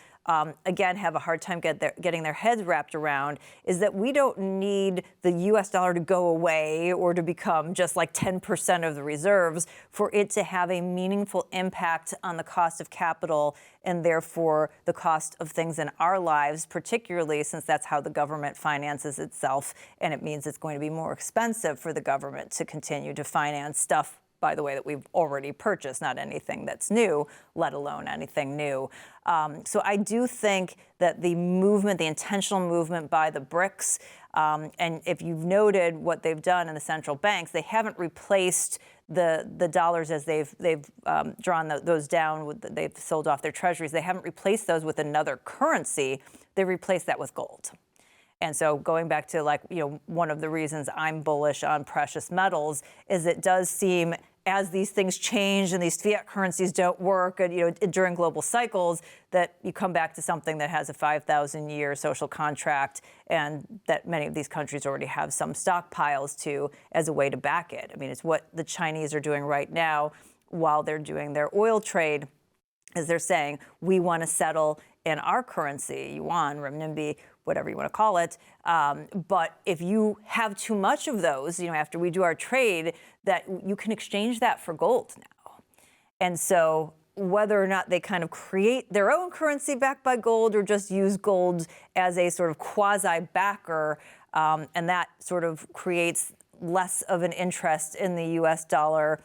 again, have a hard time getting their heads wrapped around, is that we don't need the U.S. dollar to go away or to become just like 10% of the reserves for it to have a meaningful impact on the cost of capital and therefore the cost of things in our lives, particularly since that's how the government finances itself. And it means it's going to be more expensive for the government to continue to finance stuff, by the way, that we've already purchased, not anything that's new, let alone anything new. So I do think that the movement, the intentional movement by the BRICS, and if you've noted what they've done in the central banks, they haven't replaced the dollars as they've drawn those down. They've sold off their treasuries. They haven't replaced those with another currency. They replaced that with gold. And so going back to one of the reasons I'm bullish on precious metals is it does seem as these things change and these fiat currencies don't work and, during global cycles, that you come back to something that has a 5,000-year social contract and that many of these countries already have some stockpiles to as a way to back it. I mean, it's what the Chinese are doing right now while they're doing their oil trade, is they're saying, we want to settle in our currency, yuan, renminbi, whatever you want to call it. But if you have too much of those, after we do our trade, that you can exchange that for gold now. And so whether or not they kind of create their own currency backed by gold or just use gold as a sort of quasi-backer, and that sort of creates less of an interest in the U.S. dollar.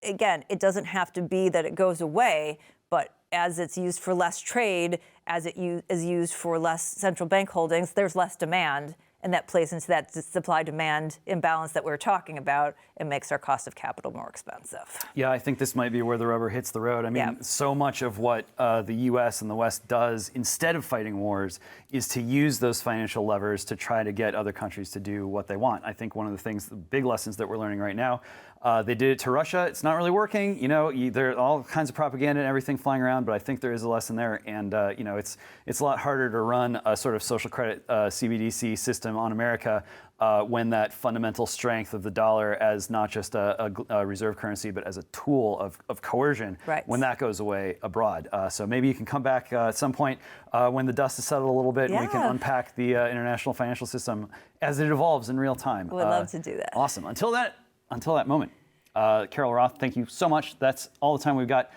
Again, it doesn't have to be that it goes away, but as it's used for less trade, as it is used for less central bank holdings, there's less demand, and that plays into that supply-demand imbalance that we're talking about and makes our cost of capital more expensive. Yeah, I think this might be where the rubber hits the road. I mean, so much of what the U.S. and the West does instead of fighting wars is to use those financial levers to try to get other countries to do what they want. I think one of the things, the big lessons that we're learning right now, they did it to Russia. It's not really working. There are all kinds of propaganda and everything flying around, but I think there is a lesson there. And, it's a lot harder to run a sort of social credit CBDC system on America when that fundamental strength of the dollar as not just a reserve currency, but as a tool of coercion, when that goes away abroad. So maybe you can come back at some point when the dust has settled a little bit and we can unpack the international financial system as it evolves in real time. We'd love to do that. Awesome. Until that moment, Carol Roth, thank you so much. That's all the time we've got.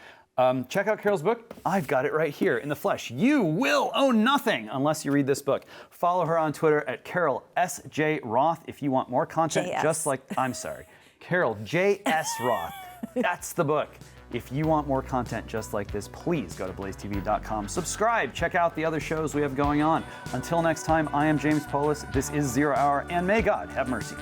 Check out Carol's book. I've got it right here in the flesh. You will own nothing unless you read this book. Follow her on Twitter at Carol S.J. Roth if you want more content just like, I'm sorry, Carol J.S. Roth. That's the book. If you want more content just like this, please go to blazetv.com. Subscribe. Check out the other shows we have going on. Until next time, I am James Poulos. This is Zero Hour, and may God have mercy.